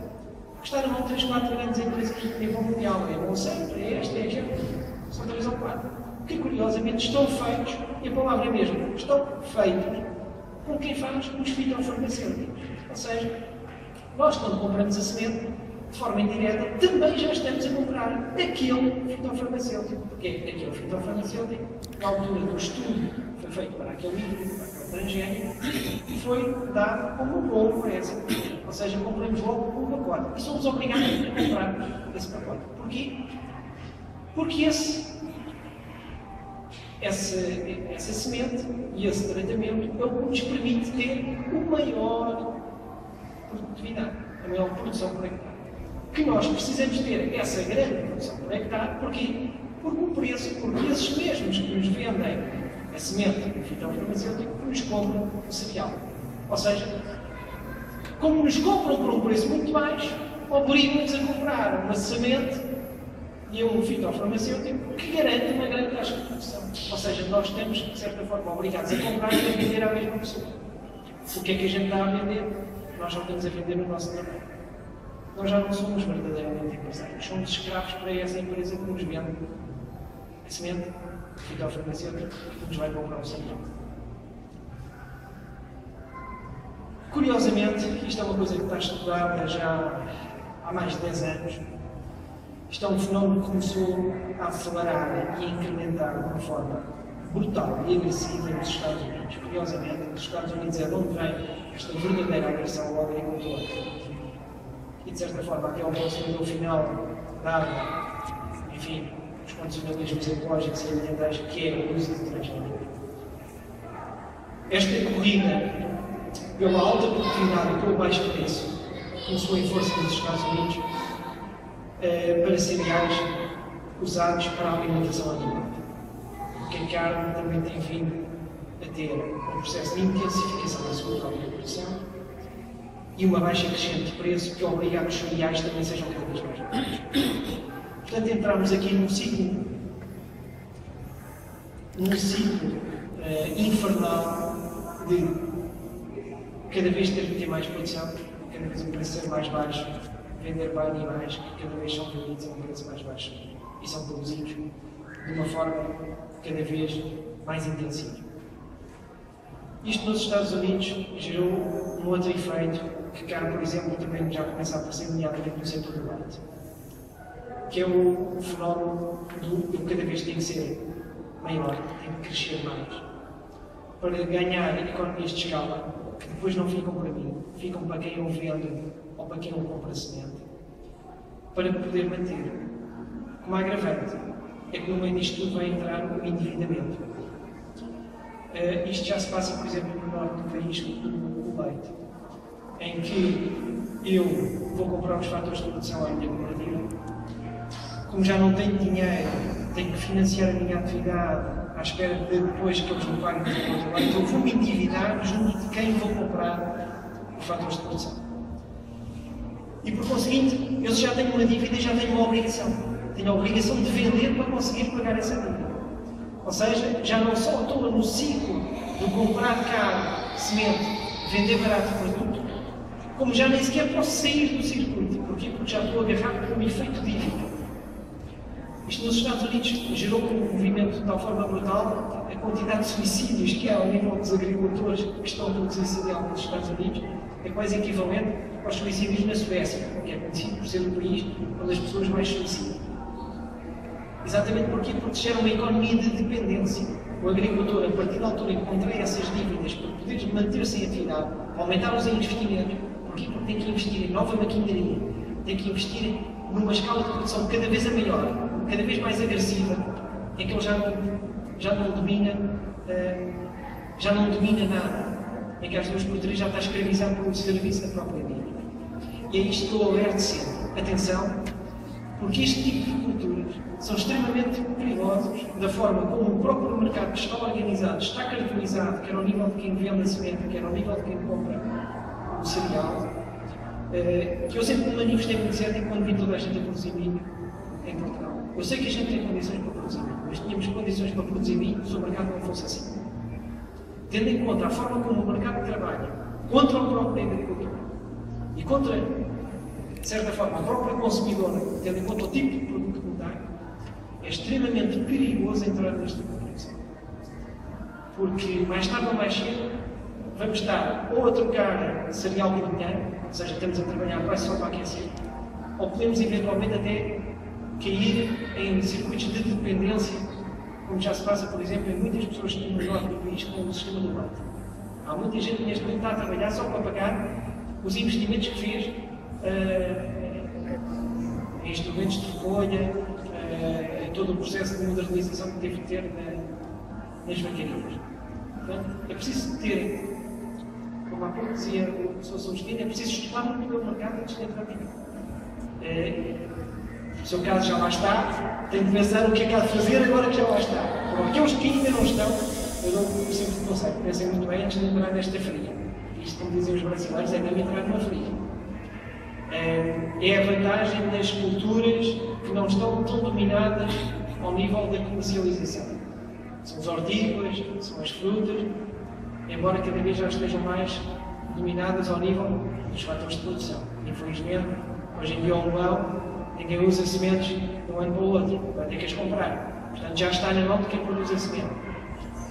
que está na mão de 3, 4 grandes empresas de nível mundial. É a Monsanto, é esta, é aquela, são 3 ou 4, que curiosamente estão feitos, e a palavra é mesmo, estão feitos com quem faz os fitofarmacêuticos. Ou seja, nós quando compramos a semente, de forma indireta, também já estamos a comprar aquele fitofarmacêutico. Porque aquele fitofarmacêutico, na altura do estudo que foi feito para aquele híbrido, para aquele transgénico, foi dado como um bolo para essa. Ou seja, compramos logo um pacote. E somos obrigados a comprar esse pacote. Porquê? Porque essa semente e esse tratamento é o que nos permite ter uma maior produtividade, a maior produção por hectare. Que nós precisamos ter essa grande produção por hectare, porquê? Porque o preço, porque esses mesmos que nos vendem a semente do fitofarmacêutico, que nos compram o cereal. Ou seja, como nos compram por um preço muito baixo, obrigam-nos a comprar uma semente e um fitofarmacêutico que garante uma grande taxa de produção. Ou seja, nós estamos, de certa forma, obrigados a comprar e a vender à mesma pessoa. O que é que a gente está a vender? Nós não estamos a vender o nosso trabalho. Nós já não somos verdadeiramente empresários. Somos escravos para essa empresa que nos vende a semente, o fitofarmacêutico, que nos vai comprar o cereal. Curiosamente, isto é uma coisa que está estudada já há mais de 10 anos. Isto é um fenómeno que começou a acelerar e a incrementar de uma forma brutal e agressiva nos Estados Unidos. Curiosamente, nos Estados Unidos é de onde vem esta verdadeira agressão ao agricultor. E, de certa forma, até ao consumidor final, dado, enfim, os condicionalismos ecológicos e ambientais, que é o uso de transgênicos. Esta corrida pela alta produtividade e pelo baixo preço começou em força nos Estados Unidos para cereais usados para a alimentação animal. Porque a carne também tem vindo a ter um processo de intensificação da sua própria produção e uma baixa crescente de preço que obriga a que os cereais também sejam cada vez mais baratos. Portanto, entramos aqui num ciclo infernal de cada vez ter mais produção, cada vez o preço ser mais baixo, vender para animais que cada vez são vendidos a um preço mais baixo e são produzidos de uma forma cada vez mais intensiva. Isto nos Estados Unidos gerou um outro efeito que cá, por exemplo, também já começa a aparecer nomeadamente no setor do leite, que é o fenómeno do cada vez tem que ser maior, tem que crescer mais, para ganhar economias de escala que depois não ficam para mim, ficam para quem eu vendo ou para quem eu compro a semente, para poder manter. Como agravante, é que no meio disto tudo vai entrar o endividamento. Isto já se passa, por exemplo, no norte do país, o leite, em que eu vou comprar os fatores de produção à minha cooperativa, como já não tenho dinheiro, tenho que financiar a minha atividade à espera de depois que eles me paguem o trabalho, então eu vou me endividar junto de quem vou comprar os fatores de produção. E por conseguinte, eu já tenho uma dívida e já tenho uma obrigação. Tenho a obrigação de vender para conseguir pagar essa dívida. Ou seja, já não só estou no ciclo de comprar caro semente, vender barato produto, como já nem sequer posso sair do circuito. Porquê? Porque já estou agarrado por um efeito dívida. Isto nos Estados Unidos gerou um movimento de tal forma brutal, a quantidade de suicídios que há ao nível dos agricultores que estão a produzir cereal nos Estados Unidos é quase equivalente aos suicídios na Suécia, que é conhecido por ser o país onde as pessoas mais suicidam. Exatamente porquê? Porque gera uma economia de dependência. O agricultor, a partir da altura em que contrai essas dívidas para poder manter-se em atividade, aumentar os investimentos, porquê? Porque tem que investir em nova maquinaria, tem que investir numa escala de produção cada vez a maior, cada vez mais agressiva, em que ele já não domina nada, em que às 2x3 já está escravizado pelo serviço da própria vida. E é isto que eu alerto sempre. Atenção, porque este tipo de culturas são extremamente perigosos da forma como o próprio mercado que está organizado, está caracterizado, quer ao nível de quem vende a semente, quer ao nível de quem compra o cereal, que eu sempre me manifestei muito cético quando vi toda a gente a produzir milho em Portugal. Eu sei que a gente tem condições para produzir milho, mas tínhamos condições para produzir milho se o mercado não fosse assim. Tendo em conta a forma como o mercado trabalha contra o próprio agricultor e contra, de certa forma, a própria consumidora, tendo em conta o tipo de produto que me dá, é extremamente perigoso entrar nesta competição. Porque mais tarde ou mais cedo vamos estar ou a trocar cereal por dinheiro, ou seja, estamos a trabalhar quase só para aquecer, ou podemos eventualmente até cair em circuitos de dependência, como já se passa, por exemplo, em muitas pessoas que estão no norte do país com o sistema do leite. Há muita gente neste momento que está a trabalhar só para pagar os investimentos que fez em instrumentos de recolha, em todo o processo de modernização que teve que ter nas vaquerias. Portanto, é preciso ter, como há pouco dizia o professor Celestino, é preciso estudar muito o mercado antes de entrar no mercado. O seu caso já lá está, tem de pensar o que é que há de fazer agora que já lá está. Para aqueles que ainda não estão, eu dou sempre de conselho, pensem muito bem antes de entrar nesta fria. Isto, como dizem os brasileiros, é mesmo entrar numa fria. É a vantagem das culturas que não estão tão dominadas ao nível da comercialização. São os hortícolas, são as frutas, embora cada vez já estejam mais dominadas ao nível dos fatores de produção. Infelizmente, hoje em dia ao melão, ninguém usa sementes de um ano para o outro, vai ter que as comprar. Portanto, já está na mão de quem produz a semente.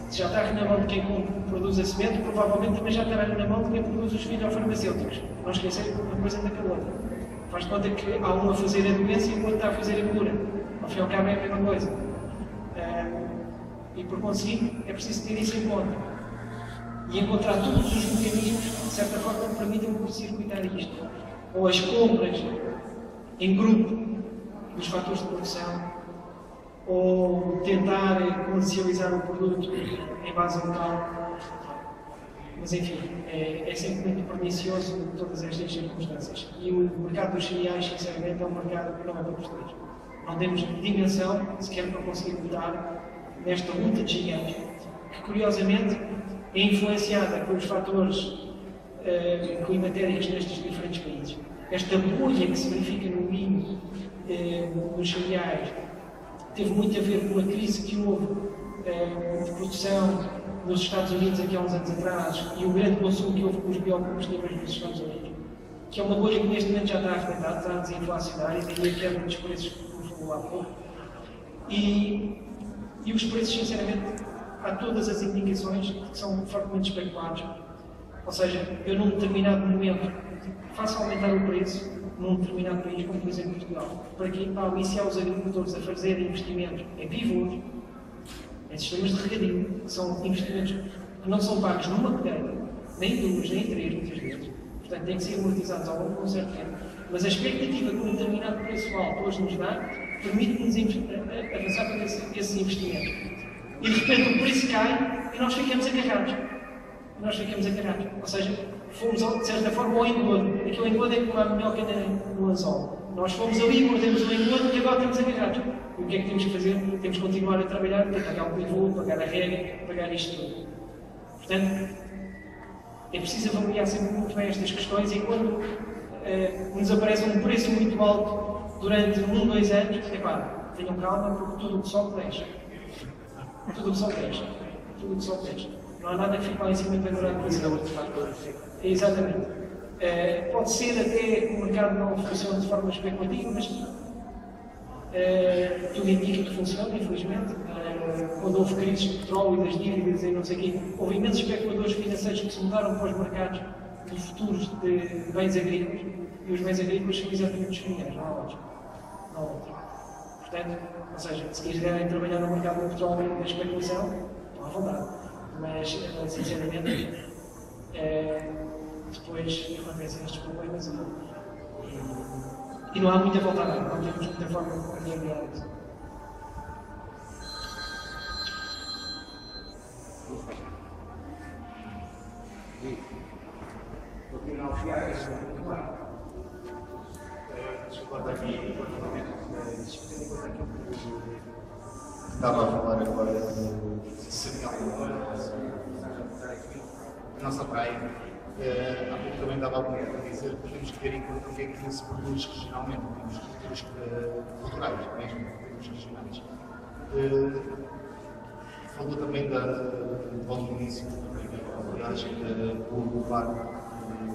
Se já está na mão de quem produz a semente, provavelmente também já estará na mão de quem produz os fitofarmacêuticos. Não esquecer que uma coisa anda com a outra. Faz de conta que há um a fazer a doença e o outro está a fazer a cura. Ao fim e ao cabo é a mesma coisa. E por conseguinte, é preciso ter isso em conta. E encontrar todos os mecanismos que, de certa forma, me permitem curto-circuitar isto. Ou as compras em grupo dos fatores de produção, ou tentar comercializar o produto em base local. Mas enfim, é sempre muito pernicioso de todas estas circunstâncias. E o mercado dos cereais, sinceramente, é um mercado que não é para português. Não temos dimensão sequer para conseguir lutar nesta luta de gigantes, que curiosamente é influenciada pelos fatores climatéricos nestes diferentes países. Esta bolha que se verifica no milho, nos cereais, teve muito a ver com a crise que houve de produção nos Estados Unidos aqui há uns anos atrás e o grande consumo que houve com os biocombustíveis nos Estados Unidos, que é uma bolha que neste momento já está arrebentada, está a desinflacionar e daí a queda dos preços que falou há pouco. E os preços, sinceramente, há todas as indicações que são fortemente especulados. Ou seja, eu num determinado momento faço aumentar o preço num determinado país, como por exemplo Portugal, para aliciar os agricultores a fazer investimentos em pivôs, em sistemas de regadío, que são investimentos que não são pagos numa colheita, nem duas, nem três, muitas vezes. Portanto, têm que ser amortizados ao longo de um certo tempo. Mas a expectativa que um determinado preço alto hoje nos dá permite-nos avançar para esses investimentos. E de repente o preço cai e nós ficamos agarrados. Ou seja, fomos de certa forma ao engodo. Aquele engodo é como a minhoca no anzol. Nós fomos ali, mordemos o engodo e agora estamos agarrados. E o que é que temos que fazer? Temos que continuar a trabalhar para pagar o pivô, pagar a rega, pagar isto tudo. Portanto, é preciso avaliar sempre muito bem estas questões e quando nos aparece um preço muito alto durante 1, 2 anos, tenham calma porque tudo o que sobe desce. Tudo o que sobe desce. Não há nada que fique lá em cima pendurado para cima. Exatamente. Pode ser até que o mercado não funcione de forma especulativa, mas tudo indica que funciona, infelizmente. Quando houve crises de petróleo e das dívidas e não sei o quê, houve imensos especuladores financeiros que se mudaram para os mercados de futuros de bens agrícolas e os bens agrícolas são exatamente os criminais, não há outros. Portanto, ou seja, se quiserem trabalhar no mercado do petróleo e da especulação, estão à vontade. Mas, sinceramente, depois acontecem estes problemas e não há muita volta a dar, não temos muita forma de aliviar isso. Estava a falar agora de cereal, a nossa praia. Há pouco também estava a dizer que temos que ter em conta o que é que se produz regionalmente, temos culturas culturais, mesmo culturas regionais. Falou também do início, da abordagem do barco,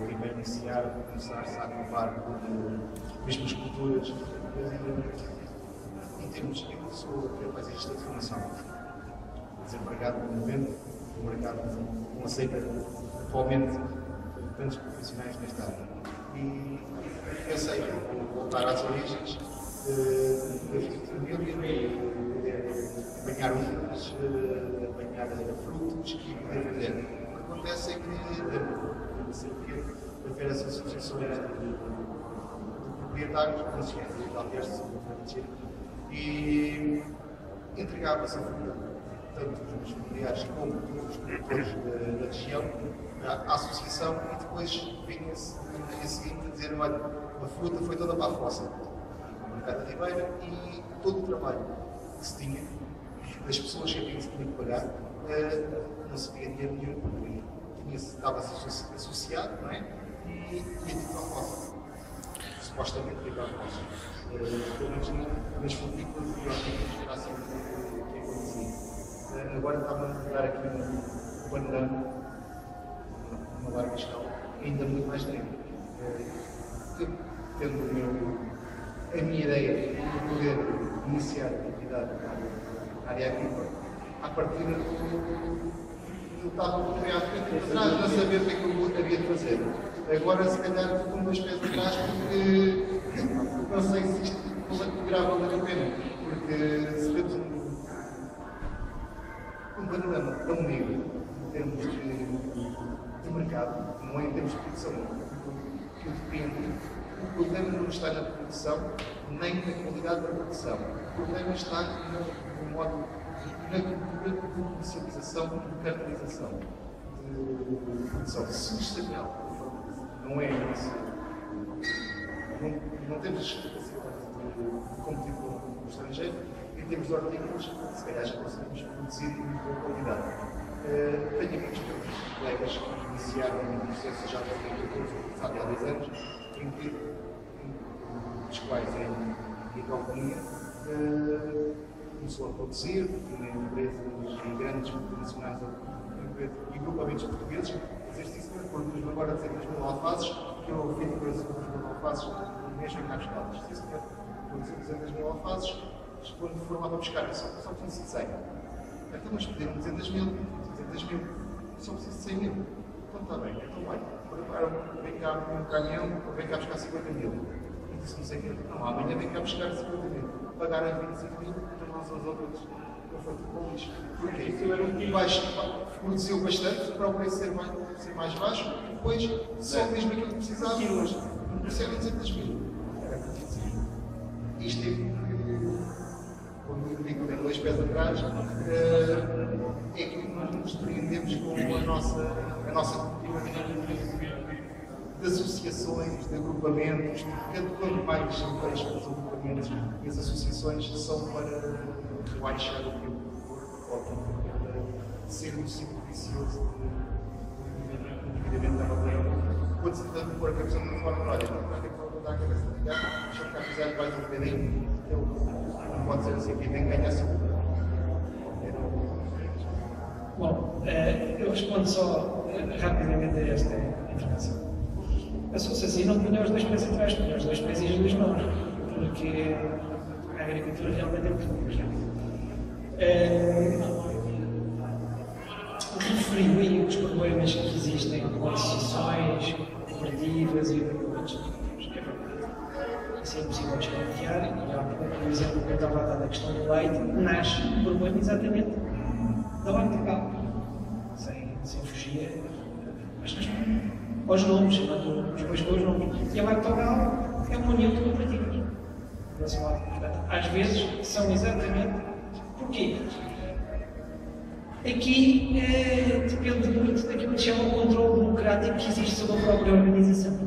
primeiro iniciar, começar-se a acabar mesmo as culturas. Em termos, eu sou mais esta formação, desempregado no momento, o mercado não aceita atualmente tantos profissionais nesta área. E pensei, vou voltar às origens da família, apanhar uvas, apanhar frutos e poder vender. O que acontece é que ser pequeno, haver essas associações de proprietários conscientes, talvez e entregava-se a fruta, tanto os familiares como os produtores da região, à associação, e depois vinha-se no dia seguinte a dizer: olha, a fruta foi toda para a fossa, no mercado da Ribeira, e todo o trabalho que se tinha, das pessoas que se tinha que pagar, não se via dinheiro nenhum, porque estava-se associado, não é? E ia para a fossa. Supostamente ia para a fossa. Pelo menos nas frutícolas e hortícolas era assim que acontecia. Agora estava a mudar aqui um panorama, numa larga escala, ainda muito mais tempo. Tendo a minha ideia de poder iniciar a atividade na área agrícola, à partida eu estava um pouco à frente e atrás, não saber o que é que eu havia de fazer. Agora, se calhar, estou com 2 pés atrás porque não sei se isto poderá valer a pena. Porque se vemos um panorama tão negro em termos de mercado, não é em termos de produção, que eu dependo, o problema não está na produção, nem na qualidade da produção. O problema está no modo, na comercialização e de canalização de produção. Substancial. Não é isso. Não temos as capacidades de competir com o estrangeiro. Em termos de hortícolas, se calhar já conseguimos produzir em boa qualidade. Tenho muitos colegas que iniciaram um processo já de hortícola há 10 anos, dos quais em economia começou a produzir, tinha empresas grandes multinacionais e grupamentos portugueses. Produz agora 200.000 alfaces, que eu fiz por 200.000 alfaces mesmo em Carlos Caldas. Sim, senhor, produziu 200.000 alfaces, quando foram lá para buscar, só preciso de 100. Então, mas pediram 200 mil. 200 mil. Só preciso de 100 mil. Então está bem, então vai. Vem cá um caminhão, vem cá buscar 50 mil. E disse-me 100 mil. Não, amanhã vem cá buscar 50 mil. Pagaram 25 mil, então nós aos outros. Não foi tudo com lixo. Porquê? O baixo produziu bastante para o preço ser mais baixo e depois só mesmo aquilo que precisava. Mas não precisava 200 mil. Isto é quando eu digo que tem 2 pés atrás, é que nós nos surpreendemos com a nossa cultura de associações, de agrupamentos. Quanto mais vejo que os agrupamentos e as associações são para baixar o meu de ser um ciclo vicioso de endividamento da bandeira. Quando se trata de pôr a cabeça numa forma, olha, não vai ter que voltar a cabeça de ligar, deixa eu ficar a pisar mais um bocadinho, não pode ser assim, quem tem que ganhar sempre. Bom, eu respondo só rapidamente a esta intervenção. A associação não punha os 2 pés atrás, punha os 2 pés e as 2 mãos, porque a agricultura realmente é muito complicada. Referiu aí os problemas que existem com associações, cooperativas e agrupamentos. Isso é impossível desconfiar, e há pouco, por exemplo, que eu estava a dar na questão do leite, nasce um problema exatamente da lactogal, sem fugir aos nomes, depois com os nomes. E a lactogal é uma união de cooperativas. Portanto, às vezes são exatamente. Porquê? Aqui depende muito daquilo que se chama o controle democrático que existe sobre a própria organização.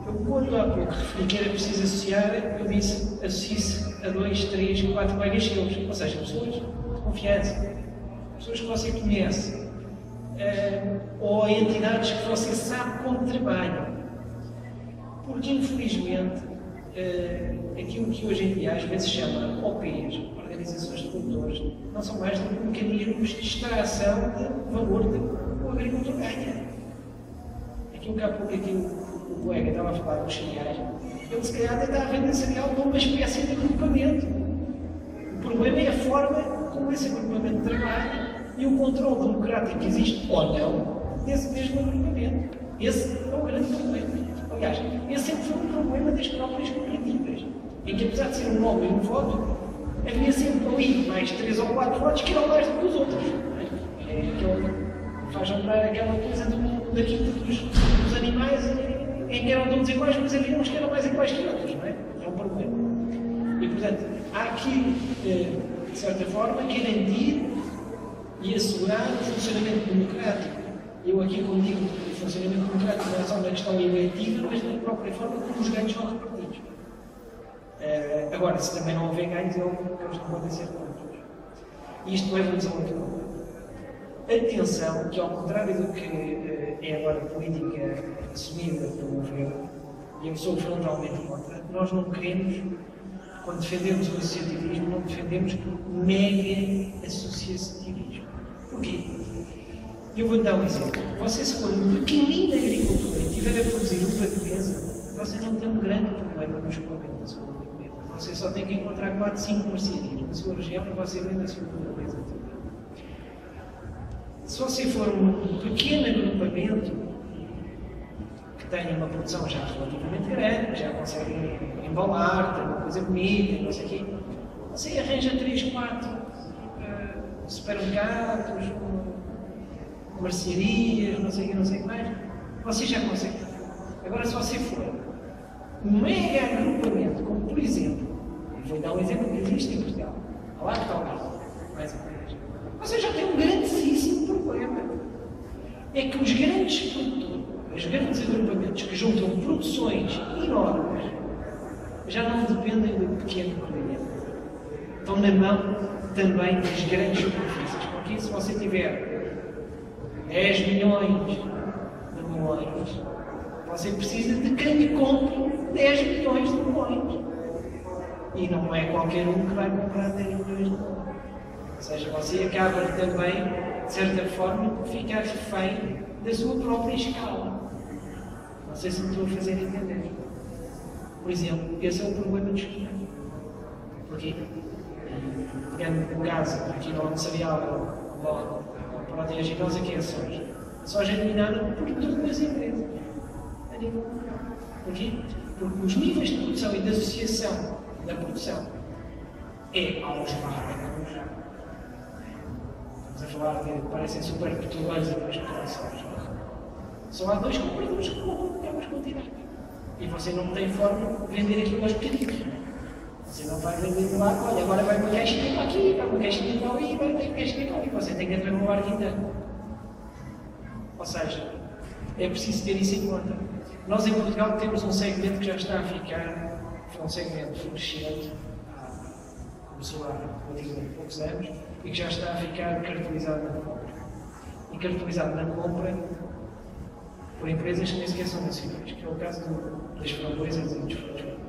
Eu, quando há pouco referi que era preciso associar, eu disse associe-se a 2, 3, 4 colegas seus, ou seja, pessoas de confiança, pessoas que você conhece, ou entidades que você sabe como trabalham. Porque, infelizmente, aquilo que hoje em dia às vezes chama OPs, organizações de produtores, não são mais do que mecanismos de extração de valor que o agricultor ganha. Aquilo que há pouco o colega estava a falar dos cereais, ele se calhar está a venda cereal como uma espécie de agrupamento. O problema é a forma como esse agrupamento trabalha e o controle democrático que existe ou não desse mesmo agrupamento. Esse é o grande problema. Aliás, esse sempre foi um problema das próprias cooperativas, em que, apesar de ser um nome e um voto, havia sempre ali mais 3 ou 4 votos que eram mais do que os outros. É aquele, faz lembrar aquela coisa daquilo dos animais, em que eram todos iguais, mas havia uns que eram mais iguais que outros, não é? É um problema. E, portanto, há aqui, de certa forma, garantir e assegurar o funcionamento democrático. Eu aqui, como digo, o funcionamento democrático não é só na questão eletiva, mas na própria forma como os ganhos são repartidos. Agora, se também não houver ganhos, eles não podem ser repartidos. E isto leva-nos a outro problema. Atenção, que ao contrário do que é agora a política assumida pelo governo, e eu sou frontalmente contra, nós não queremos, quando defendemos o associativismo, não defendemos mega associativismo. Porquê? Eu vou-lhe dar um exemplo. Você, se for um pequenino agricultor e estiver a produzir uma defesa, você não tem um grande problema no escoamento da sua alimentação. Você só tem que encontrar 4, 5 mercearias na sua região para você vender a sua defesa. Se você for um pequeno agrupamento que tenha uma produção já relativamente grande, já consegue embalar, tem uma coisa bonita, não sei o quê, você arranja 3, 4 supermercados, mercearias, não sei o que mais, você já consegue. Agora, se você for um mega agrupamento, como por exemplo, vou dar um exemplo que existe em Portugal, a lactogal, mais uma vez, você já tem um grandíssimo problema. É que os grandes produtores, os grandes agrupamentos que juntam produções enormes, já não dependem do pequeno cliente. Estão na mão também das grandes superfícies, porque se você tiver 10 milhões de melões, você precisa de quem lhe compre 10 milhões de melões. E não é qualquer um que vai comprar 10 milhões de melões. Ou seja, você acaba também, de certa forma, por ficar refém da sua própria escala. Não sei se me estou a fazer entender. Por exemplo, esse é o problema dos clientes. Porquê? pegando no caso aqui no cereal, a proteaginosa, que é a soja. A soja é eliminada por todas as empresas. Porquê? Porque os níveis de produção e de associação da produção é aos bárbaros. Estamos a falar de parecem super perturbadores as explorações. Só há 2 compradores que compram aquelas quantidades. E você não tem forma de vender aquilo aos bocadinhos. Você não vai vender lá, olha, agora vai uma caixinha para aqui, vai uma caixinha para ali, vai uma caixinha para ali. Você tem que entrar no barco inteiro. Ou seja, é preciso ter isso em conta. Nós em Portugal temos um segmento que já está a ficar, foi um segmento florescente, começou há relativamente poucos anos, e que já está a ficar caracterizado na compra. E caracterizado na compra por empresas que nem sequer são nacionais, que é o caso das framboesas e dos frutos vermelhos.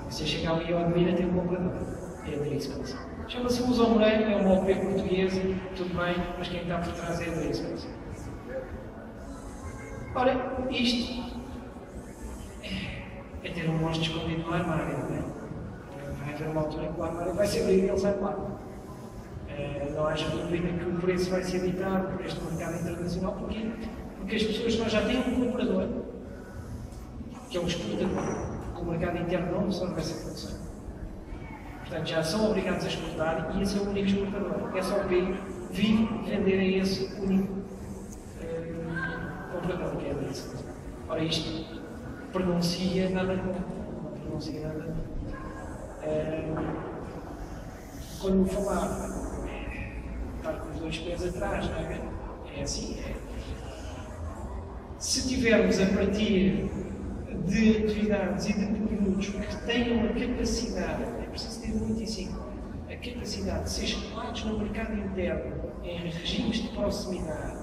Você chega ali ao Admira, tem um comprador. É a Driscoll's. Chama-se Uso Moreira, é uma OP portuguesa, tudo bem, mas quem está por trás é a Driscoll's. Ora, isto é ter um monstro escondido no armário, não é? Vai haver uma altura que o armário vai se abrir e ele sai lá. Não haja dúvida que o preço vai ser ditado por este mercado internacional. Porquê? Porque as pessoas já têm um comprador, que é um exportador. O mercado interno não absorve essa produção. Portanto, já são obrigados a exportar e esse é o único exportador. É só vive vender a esse único comprador, que é a Driscoll's. Ora, isto pronuncia nada contra. Não pronuncia nada contra. Quando me falar, estar com os 2 pés atrás, não é? É assim. Se tivermos a partir de atividades e de produtos que tenham a capacidade, é preciso ter muito isso em conta, a capacidade de ser explorados no mercado interno, em regimes de proximidade,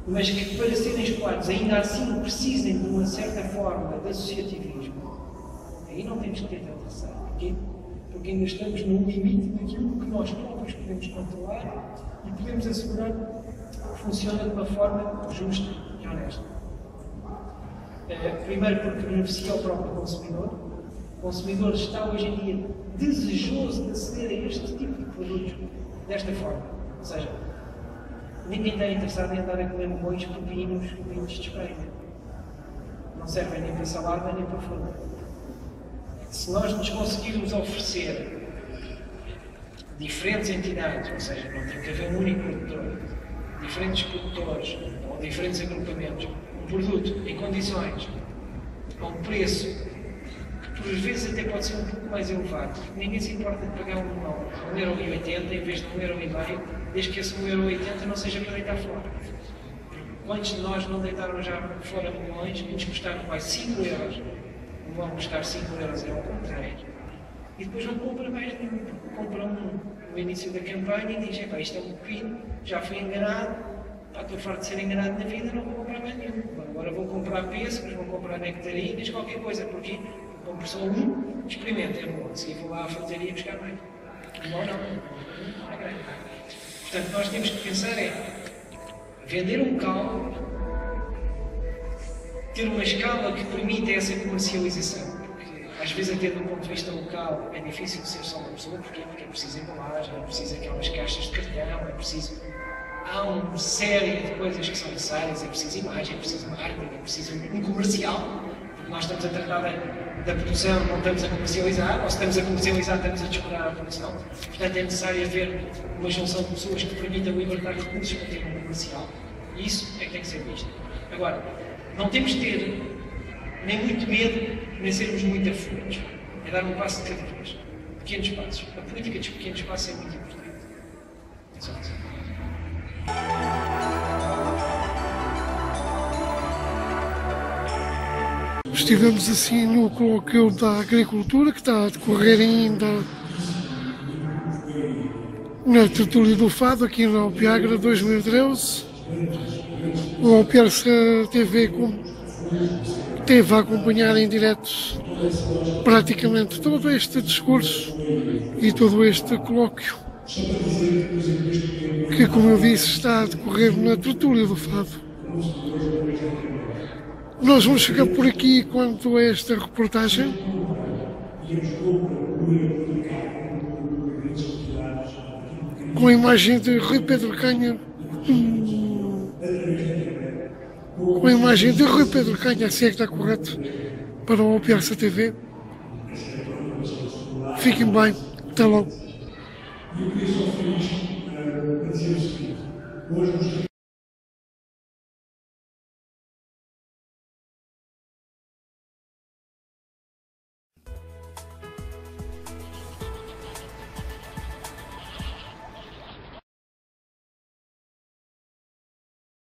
mas que para serem explorados ainda assim precisem de uma certa forma de associativismo, aí não temos que ter tanta receio. Porquê? Porque ainda estamos no limite daquilo que nós próprios podemos controlar e podemos assegurar que funciona de uma forma justa e honesta. Primeiro porque beneficia o próprio consumidor. O consumidor está hoje em dia desejoso de aceder a este tipo de produtos desta forma. Ou seja, ninguém está interessado em andar a comer molhos, pepinos, vinhos de Espanha. Não servem nem para salada nem para fruta. Se nós nos conseguirmos oferecer diferentes entidades, ou seja, não tem que haver um único produtor, diferentes produtores ou diferentes agrupamentos, um produto em condições, a um preço que por vezes até pode ser um pouco mais elevado, porque ninguém se importa de pagar um €1,80 em vez de €1,50, desde que esse €1,80 não seja para deitar fora. Quantos de nós não deitaram já fora milhões que nos custaram mais 5 euros? Não vão custar 5 euros, é ao contrário. E depois não compra mais nenhum, compra no início da campanha e diz: isto é um pepino, já fui enganado, estou farto de ser enganado na vida, não vou comprar mais nenhum. Agora vou comprar pêssegos, vou comprar nectarinas, qualquer coisa. Porquê? Compro só um, experimento, é bom. Se vou lá à frutaria buscar mais. Não é grande. Portanto, nós temos que pensar vender um cal, ter uma escala que permita essa comercialização. Às vezes, até do ponto de vista local, é difícil ser só uma pessoa. Porquê? Porque é preciso embalagem, é preciso aquelas caixas de cartão, é preciso... Há uma série de coisas que são necessárias, é preciso imagem, é preciso marketing, é preciso um comercial, porque nós estamos a tratar da produção, não estamos a comercializar, ou se estamos a comercializar, estamos a descurar a produção. Portanto, é necessário haver uma junção de pessoas que permitam libertar recursos para ter um comercial. E isso é que tem que ser visto. Agora, não temos de ter nem muito medo, nem sermos muito afoitos. É dar um passo de cada vez. Pequenos passos. A política dos pequenos passos é muito importante. Exato. Estivemos assim no colóquio da agricultura, que está a decorrer ainda na tertúlia do Fado, aqui na Alpiagra 2013. O Alpiarça TV teve a acompanhar em direto praticamente todo este discurso e todo este colóquio, que, como eu disse, está a decorrer na tertúlia do Fado. Nós vamos chegar por aqui quanto a esta reportagem. com a imagem de Rui Pedro Canha. Com a imagem de Rui Pedro Canha, assim é que está correto, para o Piarça TV. Fiquem bem, até logo. E eu queria só referir isto para dizer o seguinte: hoje